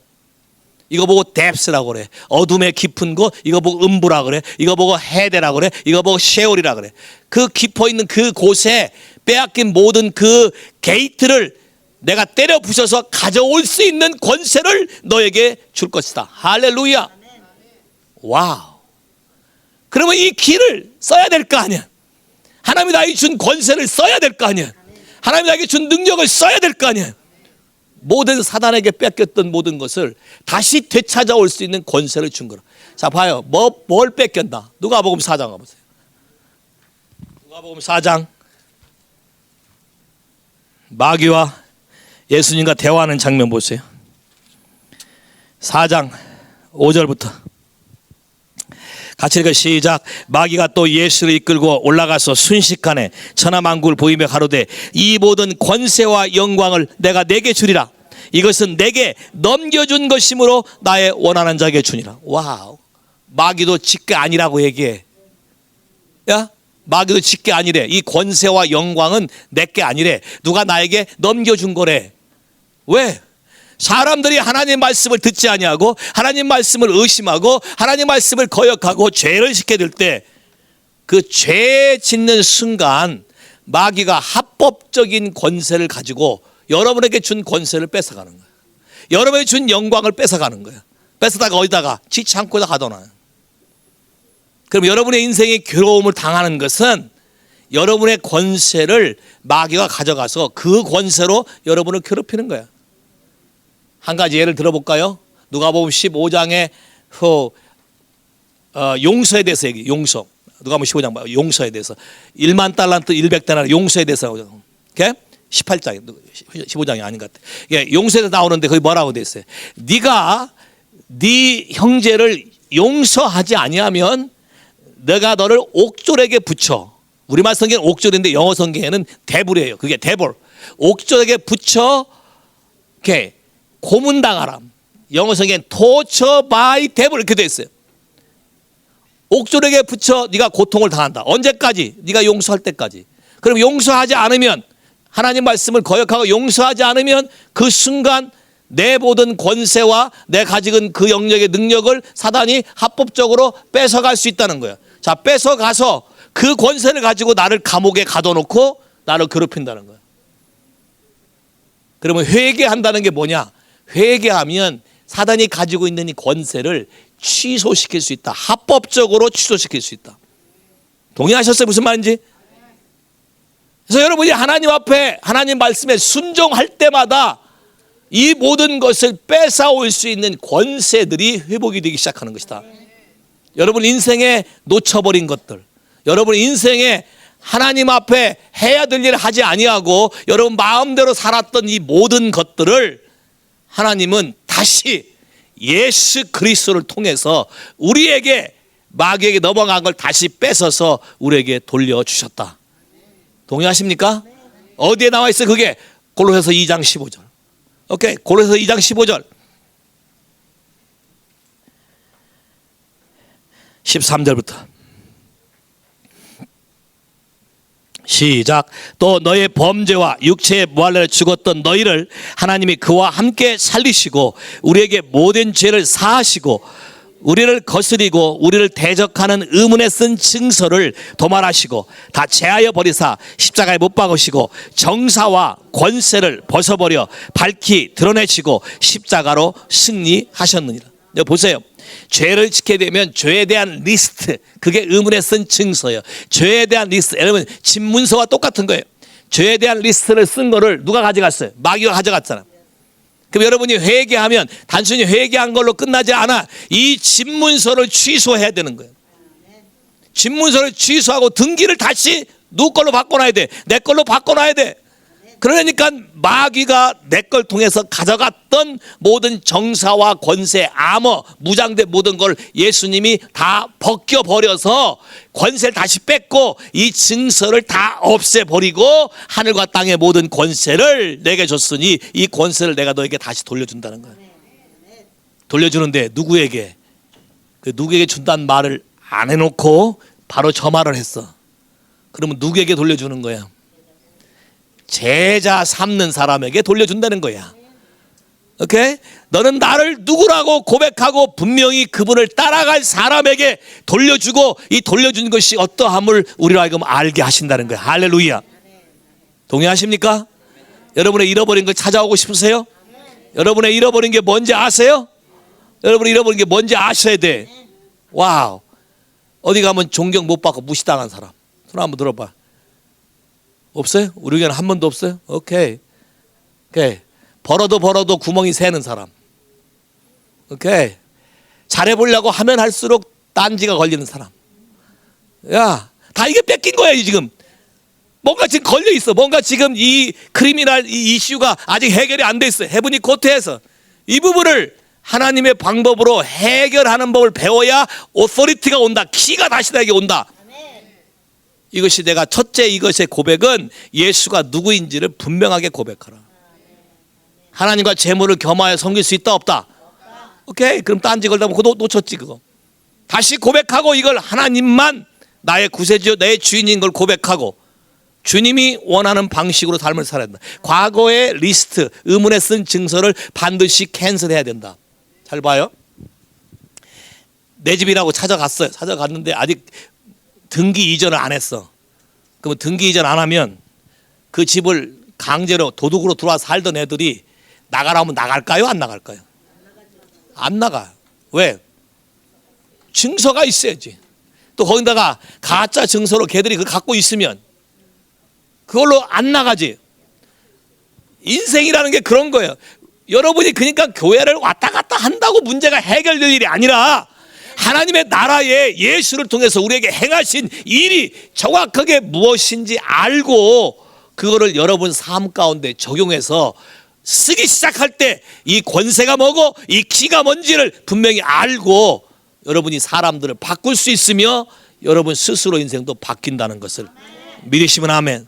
이거 보고 뎁스라고 그래. 어둠의 깊은 곳. 이거 보고 음부라 그래. 이거 보고 헤데라 그래. 이거 보고 셰올이라 그래. 그 깊어 있는 그 곳에 빼앗긴 모든 그 게이트를 내가 때려 부셔서 가져올 수 있는 권세를 너에게 줄 것이다. 할렐루야. 와우. 그러면 이 길을 써야 될 거 아니야. 하나님이 나에게 준 권세를 써야 될 거 아니야. 하나님이 나에게 준 능력을 써야 될 거 아니야. 모든 사단에게 뺏겼던 모든 것을 다시 되찾아올 수 있는 권세를 준 거라. 자, 봐요. 뭘 뺏겼나? 누가복음 4장 가보세요. 누가복음 4장. 마귀와 예수님과 대화하는 장면 보세요. 4장 5절부터. 같이 읽어 시작. 마귀가 또 예수를 이끌고 올라가서 순식간에 천하만국을 보이며 가로되 이 모든 권세와 영광을 내가 내게 주리라. 이것은 내게 넘겨준 것이므로 나의 원하는 자에게 주니라. 와우. 마귀도 지게 아니라고 얘기해. 야, 마귀도 지게 아니래. 이 권세와 영광은 내게 아니래. 누가 나에게 넘겨준 거래. 왜? 사람들이 하나님 말씀을 듣지 아니하고 하나님 말씀을 의심하고 하나님 말씀을 거역하고 죄를 짓게 될 때 그 죄 짓는 순간 마귀가 합법적인 권세를 가지고 여러분에게 준 권세를 뺏어가는 거예요. 여러분에게 준 영광을 뺏어가는 거예요. 뺏어다가 어디다가? 지 창고에다 가둬놔요. 그럼 여러분의 인생에 괴로움을 당하는 것은 여러분의 권세를 마귀가 가져가서 그 권세로 여러분을 괴롭히는 거예요. 한 가지 예를 들어볼까요? 누가복음 15장의 용서에 대해서 얘기. 용서. 누가복음 15장 봐. 용서에 대해서 1만 달란트 100데나리 용서에 대해서 나오죠. 오케이? 18장 15장이 아닌 것 같아. 예, 용서에 나오는데 거기 뭐라고 돼 있어요? 네가 네 형제를 용서하지 아니하면 내가 너를 옥졸에게 붙여. 우리말 성경은 옥졸인데 영어 성경에는 데블이에요. 그게 데블. 옥졸에게 붙여 이렇게 고문당하라. 영어 성경엔 torture by devil 이렇게 되어 있어요. 옥졸에게 붙여 네가 고통을 당한다. 언제까지? 네가 용서할 때까지. 그럼 용서하지 않으면 하나님 말씀을 거역하고 용서하지 않으면 그 순간 내 모든 권세와 내 가지고 그 영역의 능력을 사단이 합법적으로 뺏어갈 수 있다는 거예요. 자, 뺏어가서 그 권세를 가지고 나를 감옥에 가둬놓고 나를 괴롭힌다는 거예요. 그러면 회개한다는 게 뭐냐? 회개하면 사단이 가지고 있는 이 권세를 취소시킬 수 있다. 합법적으로 취소시킬 수 있다. 동의하셨어요? 무슨 말인지? 그래서 여러분이 하나님 앞에 하나님 말씀에 순종할 때마다 이 모든 것을 뺏어올 수 있는 권세들이 회복이 되기 시작하는 것이다. 여러분 인생에 놓쳐버린 것들, 여러분 인생에 하나님 앞에 해야 될 일을 하지 아니하고 여러분 마음대로 살았던 이 모든 것들을 하나님은 다시 예수 그리스도를 통해서 우리에게 마귀에게 넘어간 걸 다시 뺏어서 우리에게 돌려주셨다. 동의하십니까? 어디에 나와 있어요? 그게 골로새서 2장 15절. 오케이, 골로새서 2장 15절. 13절부터 시작. 또 너의 범죄와 육체의 무할례를 죽었던 너희를 하나님이 그와 함께 살리시고 우리에게 모든 죄를 사하시고 우리를 거스리고 우리를 대적하는 의문에 쓴 증서를 도말하시고 다 제하여 버리사 십자가에 못 박으시고 정사와 권세를 벗어버려 밝히 드러내시고 십자가로 승리하셨느니라. 여기 보세요. 죄를 지게 되면 죄에 대한 리스트, 그게 의문에 쓴 증서예요. 죄에 대한 리스트, 여러분 집문서와 똑같은 거예요. 죄에 대한 리스트를 쓴 거를 누가 가져갔어요? 마귀가 가져갔잖아. 그럼 여러분이 회개하면 단순히 회개한 걸로 끝나지 않아. 이 집문서를 취소해야 되는 거예요. 집문서를 취소하고 등기를 다시 누구 걸로 바꿔놔야 돼? 내 걸로 바꿔놔야 돼. 그러니까 마귀가 내 걸 통해서 가져갔던 모든 정사와 권세, 암호, 무장된 모든 걸 예수님이 다 벗겨버려서 권세를 다시 뺏고 이 증서를 다 없애버리고 하늘과 땅의 모든 권세를 내게 줬으니 이 권세를 내가 너에게 다시 돌려준다는 거예요. 돌려주는데 누구에게? 그 누구에게 준다는 말을 안 해놓고 바로 저 말을 했어. 그러면 누구에게 돌려주는 거야? 제자 삼는 사람에게 돌려준다는 거야. 오케이? 너는 나를 누구라고 고백하고 분명히 그분을 따라갈 사람에게 돌려주고 이 돌려준 것이 어떠함을 우리로 하여금 알게 하신다는 거야. 할렐루야. 동의하십니까? 여러분의 잃어버린 걸 찾아오고 싶으세요? 여러분의 잃어버린 게 뭔지 아세요? 여러분이 잃어버린 게 뭔지 아셔야 돼. 와우. 어디 가면 존경 못 받고 무시당한 사람 손 한번 들어봐. 없어요? 우리 교회는 한 번도 없어요? 오케이. 벌어도 구멍이 새는 사람. 오케이. 잘해보려고 하면 할수록 딴지가 걸리는 사람. 야, 다 이게 뺏긴 거야, 지금. 뭔가 지금 걸려 있어. 뭔가 지금 이 크리미널 이 이슈가 아직 해결이 안 돼 있어. 헤브니 코트에서 이 부분을 하나님의 방법으로 해결하는 법을 배워야 오토리티가 온다. 키가 다시 나에게 온다. 이것이 내가 첫째, 이것의 고백은 예수가 누구인지를 분명하게 고백하라. 하나님과 재물을 겸하여 섬길 수 있다 없다? 오케이, 그럼 딴지 걸다 보고 놓쳤지 그거. 다시 고백하고 이걸 하나님만 나의 구세주, 내 주인인 걸 고백하고 주님이 원하는 방식으로 삶을 살아야 된다. 과거의 리스트, 의문에 쓴 증서를 반드시 캔슬해야 된다. 잘 봐요. 내 집이라고 찾아갔어요. 찾아갔는데 아직 등기 이전을 안 했어. 그러면 등기 이전 안 하면 그 집을 강제로 도둑으로 들어와 살던 애들이 나가라면 나갈까요? 안 나갈까요? 안 나가. 왜? 증서가 있어야지. 또 거기다가 가짜 증서로 걔들이 그걸 갖고 있으면 그걸로 안 나가지. 인생이라는 게 그런 거예요. 여러분이 그러니까 교회를 왔다 갔다 한다고 문제가 해결될 일이 아니라 하나님의 나라에 예수를 통해서 우리에게 행하신 일이 정확하게 무엇인지 알고 그거를 여러분 삶 가운데 적용해서 쓰기 시작할 때 이 권세가 뭐고 이 키가 뭔지를 분명히 알고 여러분이 사람들을 바꿀 수 있으며 여러분 스스로 인생도 바뀐다는 것을 믿으시면 아멘.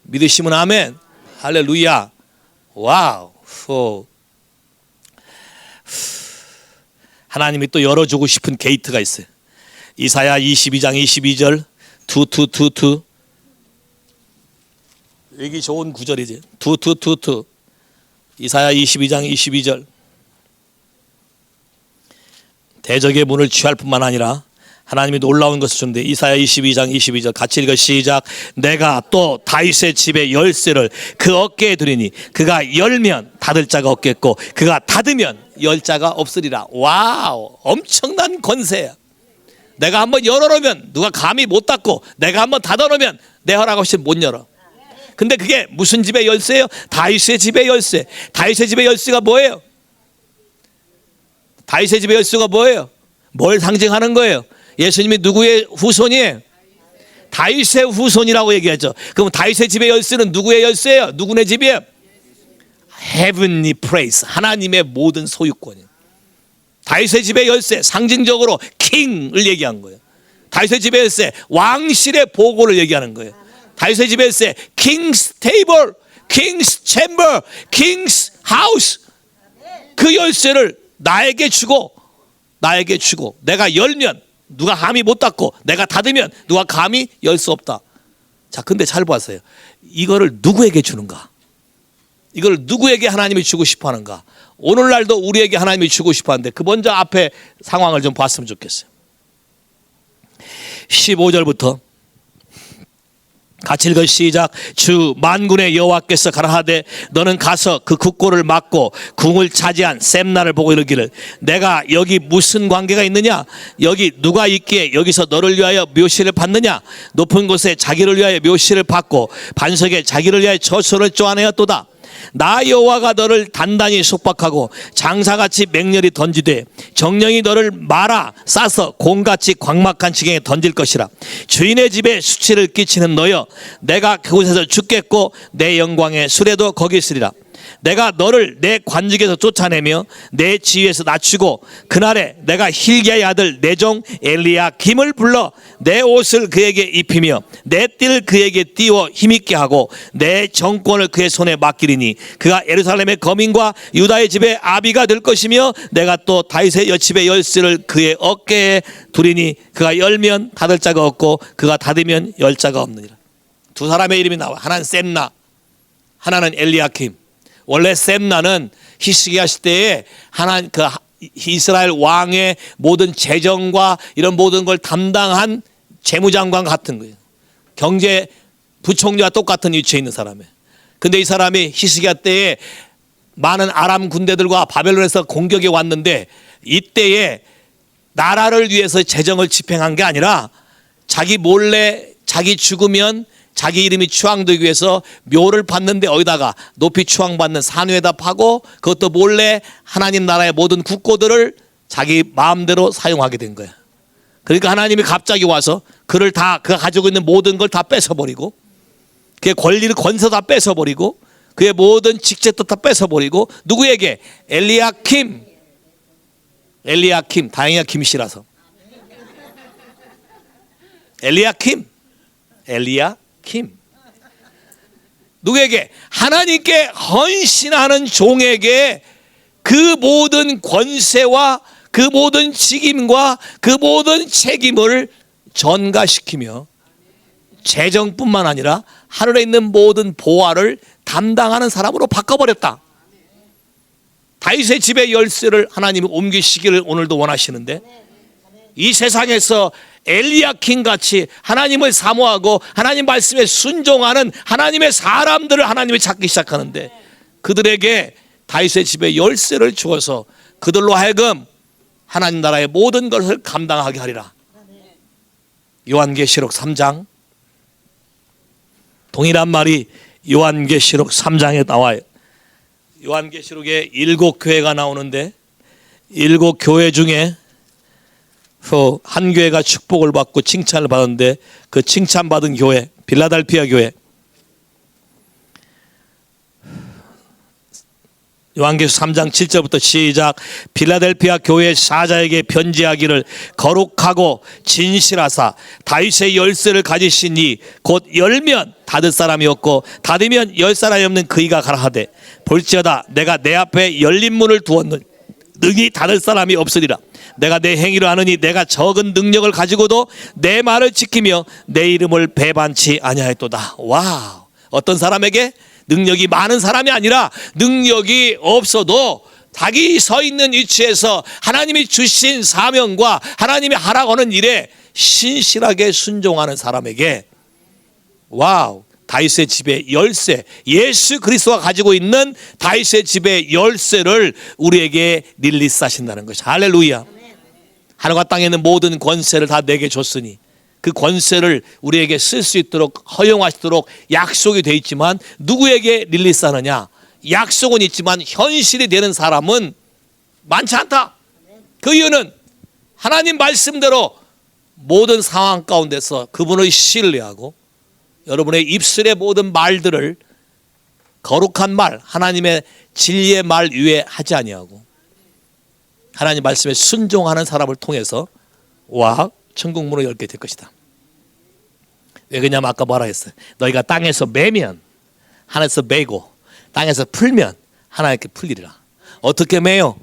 믿으시면 아멘. 할렐루야. 와우. 하나님이 또 열어주고 싶은 게이트가 있어요. 이사야 22장 22절 투투투투. 여기 좋은 구절이지. 투투투투. 이사야 22장 22절. 대적의 문을 취할 뿐만 아니라 하나님이 놀라운 것을 주는데 이사야 22장 22절 같이 읽어 시작. 내가 또 다윗의 집의 열쇠를 그 어깨에 두리니 그가 열면 닫을 자가 없겠고 그가 닫으면 열 자가 없으리라. 와우, 엄청난 권세야. 내가 한번 열어놓으면 누가 감히 못 닫고 내가 한번 닫아놓으면 내 허락 없이 못 열어. 근데 그게 무슨 집의 열쇠예요? 다윗의 집의 열쇠. 다윗의 집의 열쇠가 뭐예요? 다윗의 집의 열쇠가 뭐예요? 뭘 상징하는 거예요? 예수님이 누구의 후손이에요? 다윗의 후손이라고 얘기하죠. 그럼 다윗의 집의 열쇠는 누구의 열쇠예요? 누구네 집이에요? Heavenly place, 하나님의 모든 소유권이에요. 다윗의 집의 열쇠, 상징적으로 킹을 얘기한 거예요. 다윗의 집의 열쇠, 왕실의 보고를 얘기하는 거예요. 다윗의 집의 열쇠, King's table, King's chamber, King's house. 그 열쇠를 나에게 주고 내가 열면 누가 감히 못 닫고 내가 닫으면 누가 감히 열 수 없다. 자, 근데 잘 보세요. 이거를 누구에게 주는가? 이걸 누구에게 하나님이 주고 싶어 하는가? 오늘날도 우리에게 하나님이 주고 싶어 하는데 그 먼저 앞에 상황을 좀 봤으면 좋겠어요. 15절부터 같이 읽어 시작. 주 만군의 여호와께서 가라하되 너는 가서 그 국고를 막고 궁을 차지한 셈나를 보고 이르기를 내가 여기 무슨 관계가 있느냐? 여기 누가 있기에 여기서 너를 위하여 묘시를 받느냐? 높은 곳에 자기를 위하여 묘시를 받고 반석에 자기를 위하여 처소를 쪼아내었도다. 나 여호와가 너를 단단히 속박하고 장사같이 맹렬히 던지되 정령이 너를 말아 싸서 곰같이 광막한 지경에 던질 것이라. 주인의 집에 수치를 끼치는 너여 내가 그곳에서 죽겠고 내 영광의 수레도 거기 있으리라. 내가 너를 내 관직에서 쫓아내며 내 지위에서 낮추고 그날에 내가 힐기야의 아들 내 종 엘리야김을 불러 내 옷을 그에게 입히며 내 띠를 그에게 띄워 힘있게 하고 내 정권을 그의 손에 맡기리니 그가 예루살렘의 거민과 유다의 집의 아비가 될 것이며 내가 또 다윗의 여집의 열쇠를 그의 어깨에 두리니 그가 열면 닫을 자가 없고 그가 닫으면 열 자가 없느니라. 두 사람의 이름이 나와. 하나는 셈나, 하나는 엘리야킴. 원래 셈나는 히스기야 시대에 하나님 그 이스라엘 왕의 모든 재정과 이런 모든 걸 담당한 재무장관 같은 거예요. 경제 부총리와 똑같은 위치에 있는 사람이에요. 근데 이 사람이 히스기야 때에 많은 아람 군대들과 바벨론에서 공격이 왔는데 이때에 나라를 위해서 재정을 집행한 게 아니라 자기 몰래 자기 죽으면 자기 이름이 추앙되기 위해서 묘를 받는데 어디다가 높이 추앙받는 산 위에다 파고 그것도 몰래 하나님 나라의 모든 국고들을 자기 마음대로 사용하게 된 거야. 그러니까 하나님이 갑자기 와서 그를 다 그가 가지고 있는 모든 걸 다 뺏어버리고 그의 권리를 권세 다 뺏어버리고 그의 모든 직책도 다 뺏어버리고 누구에게? 엘리야킴 엘리야킴, 다행이야 김씨라서. 엘리야킴. 누구에게? 하나님께 헌신하는 종에게 그 모든 권세와 그 모든 직임과 그 모든 책임을 전가시키며 재정뿐만 아니라 하늘에 있는 모든 보화를 담당하는 사람으로 바꿔버렸다. 다윗의 집의 열쇠를 하나님이 옮기시기를 오늘도 원하시는데, 이 세상에서 엘리야킴 같이 하나님을 사모하고 하나님 말씀에 순종하는 하나님의 사람들을 하나님이 찾기 시작하는데, 그들에게 다윗의 집의 열쇠를 주어서 그들로 하여금 하나님 나라의 모든 것을 감당하게 하리라. 요한계시록 3장, 동일한 말이 요한계시록 3장에 나와요. 요한계시록에 7교회가 나오는데, 7교회 중에 한 교회가 축복을 받고 칭찬을 받았는데, 그 칭찬받은 교회, 빌라델피아 교회. 요한계시록 3장 7절부터 시작. 빌라델피아 교회 사자에게 편지하기를, 거룩하고 진실하사 다윗의 열쇠를 가지신 이 곧 열면 닫을 사람이 없고 닫으면 열 사람이 없는 그이가 가라하되, 볼지어다 내가 내 앞에 열린 문을 두었느니 능히 닫을 사람이 없으리라. 내가 내 행위를 아느니 내가 적은 능력을 가지고도 내 말을 지키며 내 이름을 배반치 아니하였도다. 와우. 어떤 사람에게? 능력이 많은 사람이 아니라 능력이 없어도 자기 서 있는 위치에서 하나님이 주신 사명과 하나님이 하라고 하는 일에 신실하게 순종하는 사람에게, 와우, 다윗의 집의 열쇠, 예수 그리스도가 가지고 있는 다윗의 집의 열쇠를 우리에게 릴리스하신다는 것이, 할렐루야. 하늘과 땅에 있는 모든 권세를 다 내게 줬으니 그 권세를 우리에게 쓸 수 있도록 허용하시도록 약속이 되어 있지만, 누구에게 릴리스하느냐? 약속은 있지만 현실이 되는 사람은 많지 않다. 그 이유는 하나님 말씀대로 모든 상황 가운데서 그분을 신뢰하고 여러분의 입술의 모든 말들을 거룩한 말, 하나님의 진리의 말 위에 하지 아니하고 하나님 말씀에 순종하는 사람을 통해서 천국 문을 열게 될 것이다. 왜 그러냐면 아까 뭐라 했어요? 너희가 땅에서 매면 하늘에서 매고 땅에서 풀면 하나님께 풀리리라. 어떻게 매요?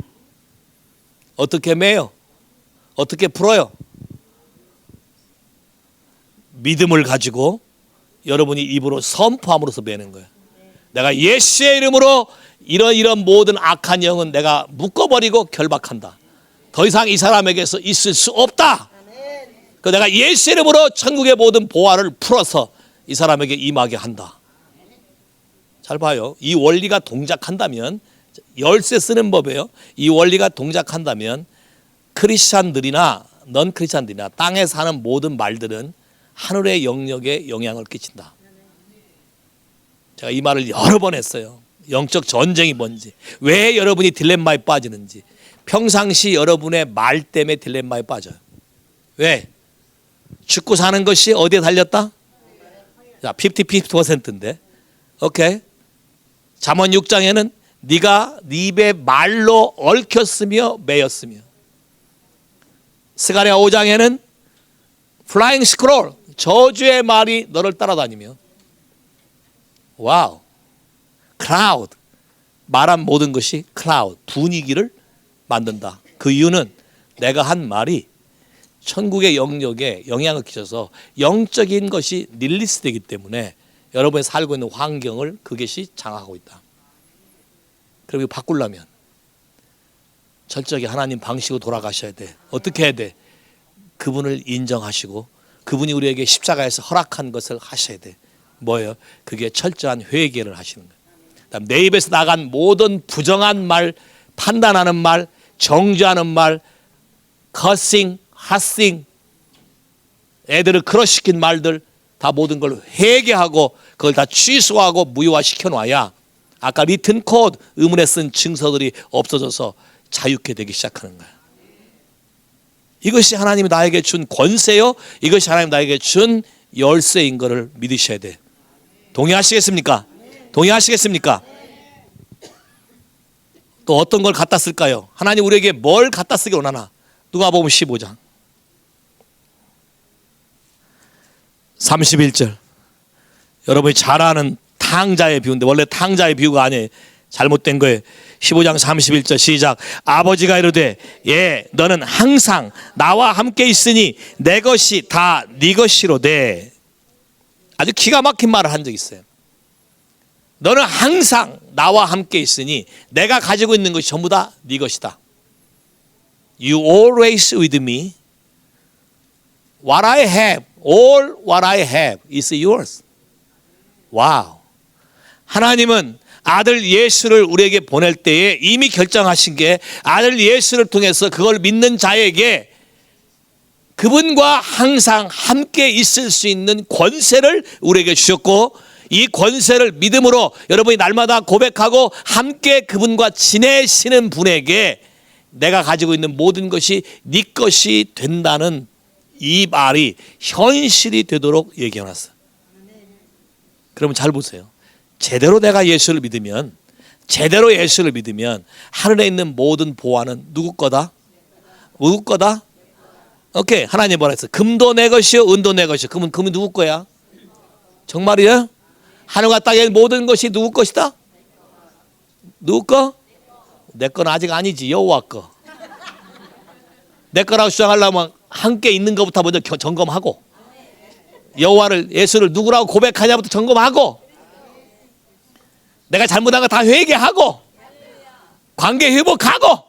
어떻게 매요? 어떻게 풀어요? 믿음을 가지고 여러분이 입으로 선포함으로써 매는 거예요. 내가 예수의 이름으로 이런 모든 악한 영은 내가 묶어버리고 결박한다. 더 이상 이 사람에게서 있을 수 없다. 그 내가 예수의 이름으로 천국의 모든 보화를 풀어서 이 사람에게 임하게 한다. 잘 봐요. 이 원리가 동작한다면, 열쇠 쓰는 법이에요. 이 원리가 동작한다면 크리스찬들이나 넌 크리스찬들이나 땅에 사는 모든 말들은 하늘의 영역에 영향을 끼친다. 제가 이 말을 여러 번 했어요. 영적 전쟁이 뭔지, 왜 여러분이 딜레마에 빠지는지, 평상시 여러분의 말 때문에 딜레마에 빠져요. 왜? 죽고 사는 것이 어디에 달렸다? 자, 50-50%인데. 오케이. 잠언 6장에는 네가 네 입의 말로 얽혔으며 매였으며, 스가랴 5장에는 플라잉 스크롤, 저주의 말이 너를 따라다니며, 와우, 클라우드, 말한 모든 것이 클라우드, 분위기를 만든다. 그 이유는 내가 한 말이 천국의 영역에 영향을 끼쳐서 영적인 것이 릴리스되기 때문에 여러분이 살고 있는 환경을 그것이 장악하고 있다. 그리고 바꾸려면 철저하게 하나님 방식으로 돌아가셔야 돼. 어떻게 해야 돼? 그분을 인정하시고 그분이 우리에게 십자가에서 허락한 것을 하셔야 돼. 뭐예요? 그게 철저한 회개를 하시는 거예요. 그다음 내 입에서 나간 모든 부정한 말, 판단하는 말, 정죄하는 말, 커싱, 핫싱, 애들을 크러시킨 말들 다 모든 걸 회개하고 그걸 다 취소하고 무효화시켜 놔야 아까 리튼 코드, 의문에 쓴 증서들이 없어져서 자유케 되기 시작하는 거야. 이것이 하나님이 나에게 준 권세요, 이것이 하나님 나에게 준 열쇠인 것을 믿으셔야 돼. 동의하시겠습니까? 동의하시겠습니까? 또 어떤 걸 갖다 쓸까요? 하나님 우리에게 뭘 갖다 쓰기 원하나? 누가복음 15장 31절. 여러분이 잘 아는 탕자의 비유인데 원래 탕자의 비유가 아니에요. 잘못된 거예요. 15장 31절 시작. 아버지가 이르되 예 너는 항상 나와 함께 있으니 내 것이 다 네 것이로되. 아주 기가 막힌 말을 한 적이 있어요. 너는 항상 나와 함께 있으니 내가 가지고 있는 것이 전부 다 네 것이다. You always with me. What I have, all what I have is yours. 와우. 하나님은 아들 예수를 우리에게 보낼 때에 이미 결정하신 게 아들 예수를 통해서 그걸 믿는 자에게 그분과 항상 함께 있을 수 있는 권세를 우리에게 주셨고, 이 권세를 믿음으로 여러분이 날마다 고백하고 함께 그분과 지내시는 분에게 내가 가지고 있는 모든 것이 네 것이 된다는 이 말이 현실이 되도록 얘기해놨어요. 그러면 잘 보세요. 제대로 내가 예수를 믿으면, 제대로 예수를 믿으면 하늘에 있는 모든 보화는 누구 거다? 누구 거다? 오케이. 하나님 뭐라 했어? 금도 내 것이요 은도 내 것이요. 그러면 금이 누구 거야? 정말이에요? 하늘과 땅의 모든 것이 누구 것이다? 누구 거? 내 거는 아직 아니지. 여호와 거. 내 거라고 주장하려면 함께 있는 것부터 먼저 점검하고, 여호와를 예수를 누구라고 고백하냐부터 점검하고, 내가 잘못한 거 다 회개하고, 관계 회복하고,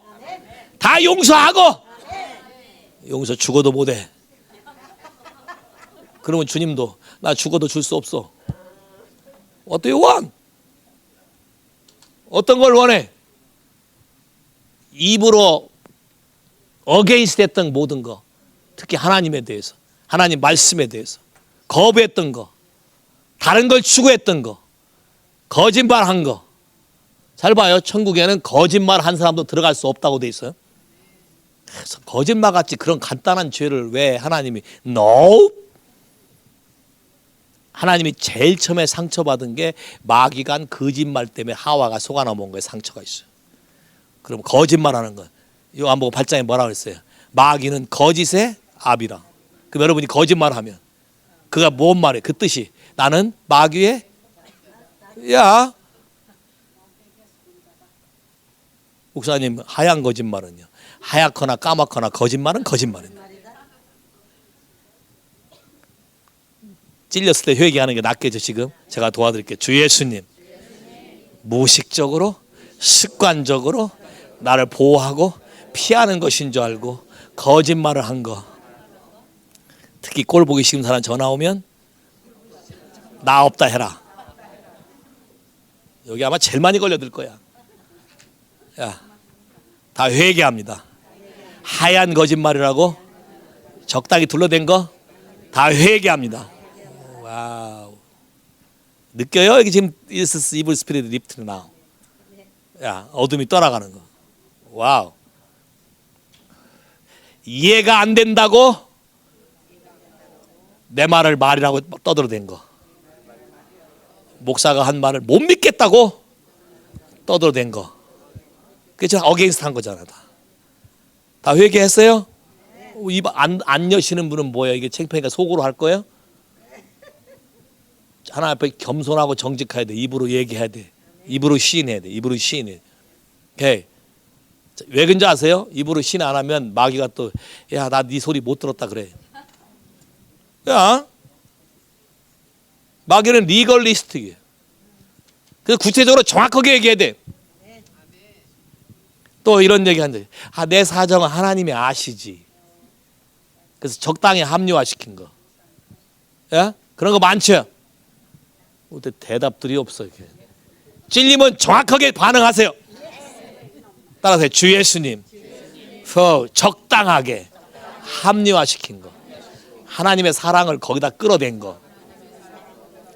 다 용서하고. 용서 죽어도 못해. 그러면 주님도 나 죽어도 줄 수 없어. What do you want? 어떤 걸 원해? 입으로 against 했던 모든 거, 특히 하나님에 대해서, 하나님 말씀에 대해서 거부했던 거, 다른 걸 추구했던 거, 거짓말한 거. 잘 봐요. 천국에는 거짓말한 사람도 들어갈 수 없다고 돼 있어요. 그래서 거짓말같이 그런 간단한 죄를 왜 하나님이 No? 하나님이 제일 처음에 상처받은 게 마귀가 한 거짓말 때문에 하와가 속아 넘어온 거에 상처가 있어요. 그럼 거짓말하는 거. 요한복음 8장에 뭐라 그랬어요? 마귀는 거짓의 아비라. 그럼 여러분이 거짓말하면 그가 뭔 말이에요? 그 뜻이 나는 마귀의 야. 목사님 하얀 거짓말은요? 하얗거나 까맣거나 거짓말은 거짓말입니다. 찔렸을 때 회개하는 게 낫겠죠. 지금 제가 도와드릴게요. 주 예수님, 무의식적으로 습관적으로 나를 보호하고 피하는 것인 줄 알고 거짓말을 한 거. 특히 꼴 보기 싫은 사람 전화 오면 나 없다 해라. 여기 아마 제일 많이 걸려들 거야. 야, 다 회개합니다. 하얀 거짓말이라고 적당히 둘러댄 거 다 회개합니다. 와우. 느껴요? 여기 지금 This evil spirit lift now. 야, 어둠이 떠나가는 거. 와우. 이해가 안 된다고 내 말을 말이라고 떠들어댄 거. 목사가 한 말을 못 믿겠다고 떠들어댄 거. 그죠? 어게인스트 한 거잖아. 다 회개했어요? 입 안 여시는 분은 뭐예요? 이게 창피하니까 속으로 할 거예요? 하나님 앞에 겸손하고 정직해야 돼. 입으로 얘기해야 돼. 입으로 시인해야 돼. 입으로 시인해. 오케이. 왜 그런지 아세요? 입으로 시인 안 하면 마귀가 또 야, 나 네 소리 못 들었다 그래. 야, 마귀는 리걸리스트예요. 그래서 구체적으로 정확하게 얘기해야 돼. 또 이런 얘기 한대. 아, 내 사정은 하나님이 아시지. 그래서 적당히 합리화시킨 거. 야? 그런 거 많죠? 근데 대답들이 없어. 이렇게. 찔리면 정확하게 반응하세요. 따라서 주 예수님. 적당하게 합리화시킨 거. 하나님의 사랑을 거기다 끌어댄 거.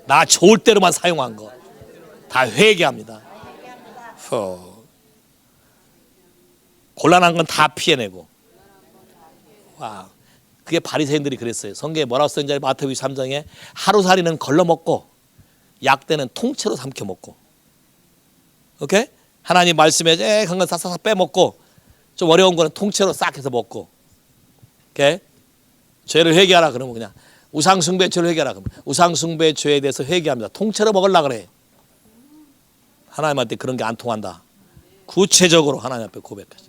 나 좋을 대로만 사용한 거. 다 회개합니다. 곤란한 건 다 피해내고. 와, 그게 바리새인들이 그랬어요. 성경에 뭐라고 썼는지 마태복음 3장에 하루살이는 걸러먹고 약대는 통째로 삼켜먹고. 오케이? 하나님 말씀에 그런 거 싹싹 빼먹고 좀 어려운 거는 통째로 싹 해서 먹고, 오케이? 죄를 회개하라 그러면 그냥 우상숭배 죄를 회개하라 그러면 우상숭배 죄에 대해서 회개합니다. 통째로 먹으려고 그래. 하나님한테 그런 게 안 통한다. 구체적으로 하나님 앞에 고백하시.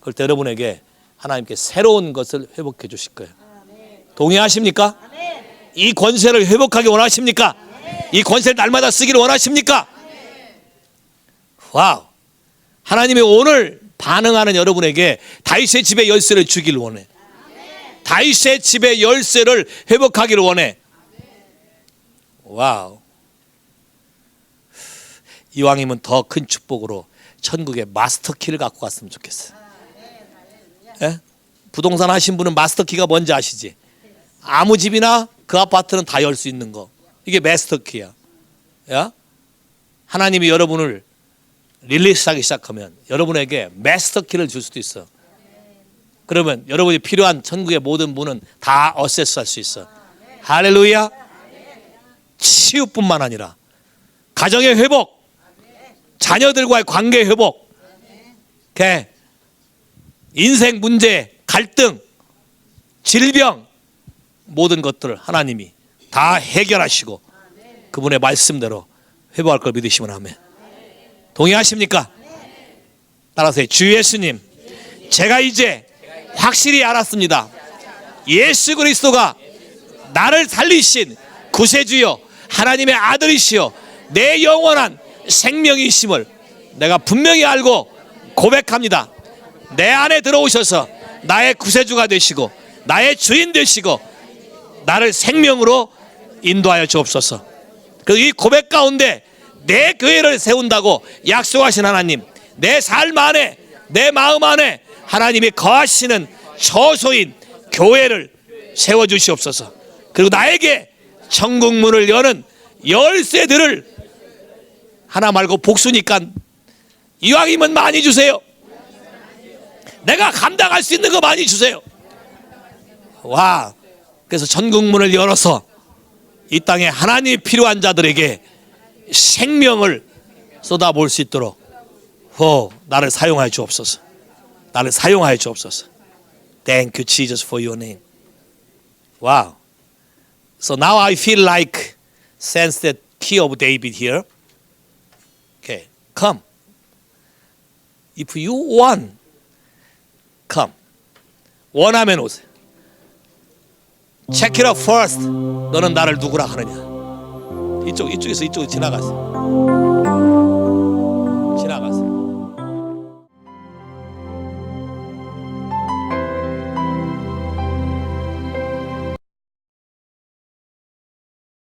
그럴 때 여러분에게 하나님께 새로운 것을 회복해 주실 거예요. 동의하십니까? 이 권세를 회복하기 원하십니까? 이 권세를 날마다 쓰기를 원하십니까? 와우. 하나님이 오늘 반응하는 여러분에게 다윗의 집의 열쇠를 주기를 원해. 다윗의 집의 열쇠를 회복하기를 원해. 와우. 이왕이면 더 큰 축복으로 천국의 마스터키를 갖고 갔으면 좋겠어. 예? 부동산 하신 분은 마스터키가 뭔지 아시지? 아무 집이나 그 아파트는 다 열 수 있는 거. 이게 마스터키야. 야? 하나님이 여러분을 릴리스하기 시작하면 여러분에게 마스터키를 줄 수도 있어. 그러면 여러분이 필요한 천국의 모든 문은 다 어세스할 수 있어. 할렐루야. 치유뿐만 아니라 가정의 회복, 자녀들과의 관계 회복, 인생 문제, 갈등, 질병, 모든 것들을 하나님이 다 해결하시고 그분의 말씀대로 회복할 걸 믿으시면 아멘. 동의하십니까? 따라서 주 예수님, 제가 이제 확실히 알았습니다. 예수 그리스도가 나를 살리신 구세주여 하나님의 아들이시여 내 영원한 생명이심을 내가 분명히 알고 고백합니다. 내 안에 들어오셔서 나의 구세주가 되시고 나의 주인 되시고 나를 생명으로 인도하여 주옵소서. 그리고 이 고백 가운데 내 교회를 세운다고 약속하신 하나님, 내 삶 안에 내 마음 안에 하나님이 거하시는 처소인 교회를 세워주시옵소서. 그리고 나에게 천국 문을 여는 열쇠들을 하나 말고 복수니까 이왕이면 많이 주세요. 내가 감당할 수 있는 거 많이 주세요. 와, 그래서 천국 문을 열어서 이 땅에 하나님이 필요한 자들에게 생명을 쏟아볼 수 있도록 나를 사용하여 주옵소서. 나를 사용하여 주옵소서. Thank you Jesus for your name. Wow. So now I feel like sense that key of David here. Okay, come. If you want, come. 원하면 오세요. Check it out first. 너는 나를 누구라 하느냐. 이쪽에서 이쪽으로 지나갔어.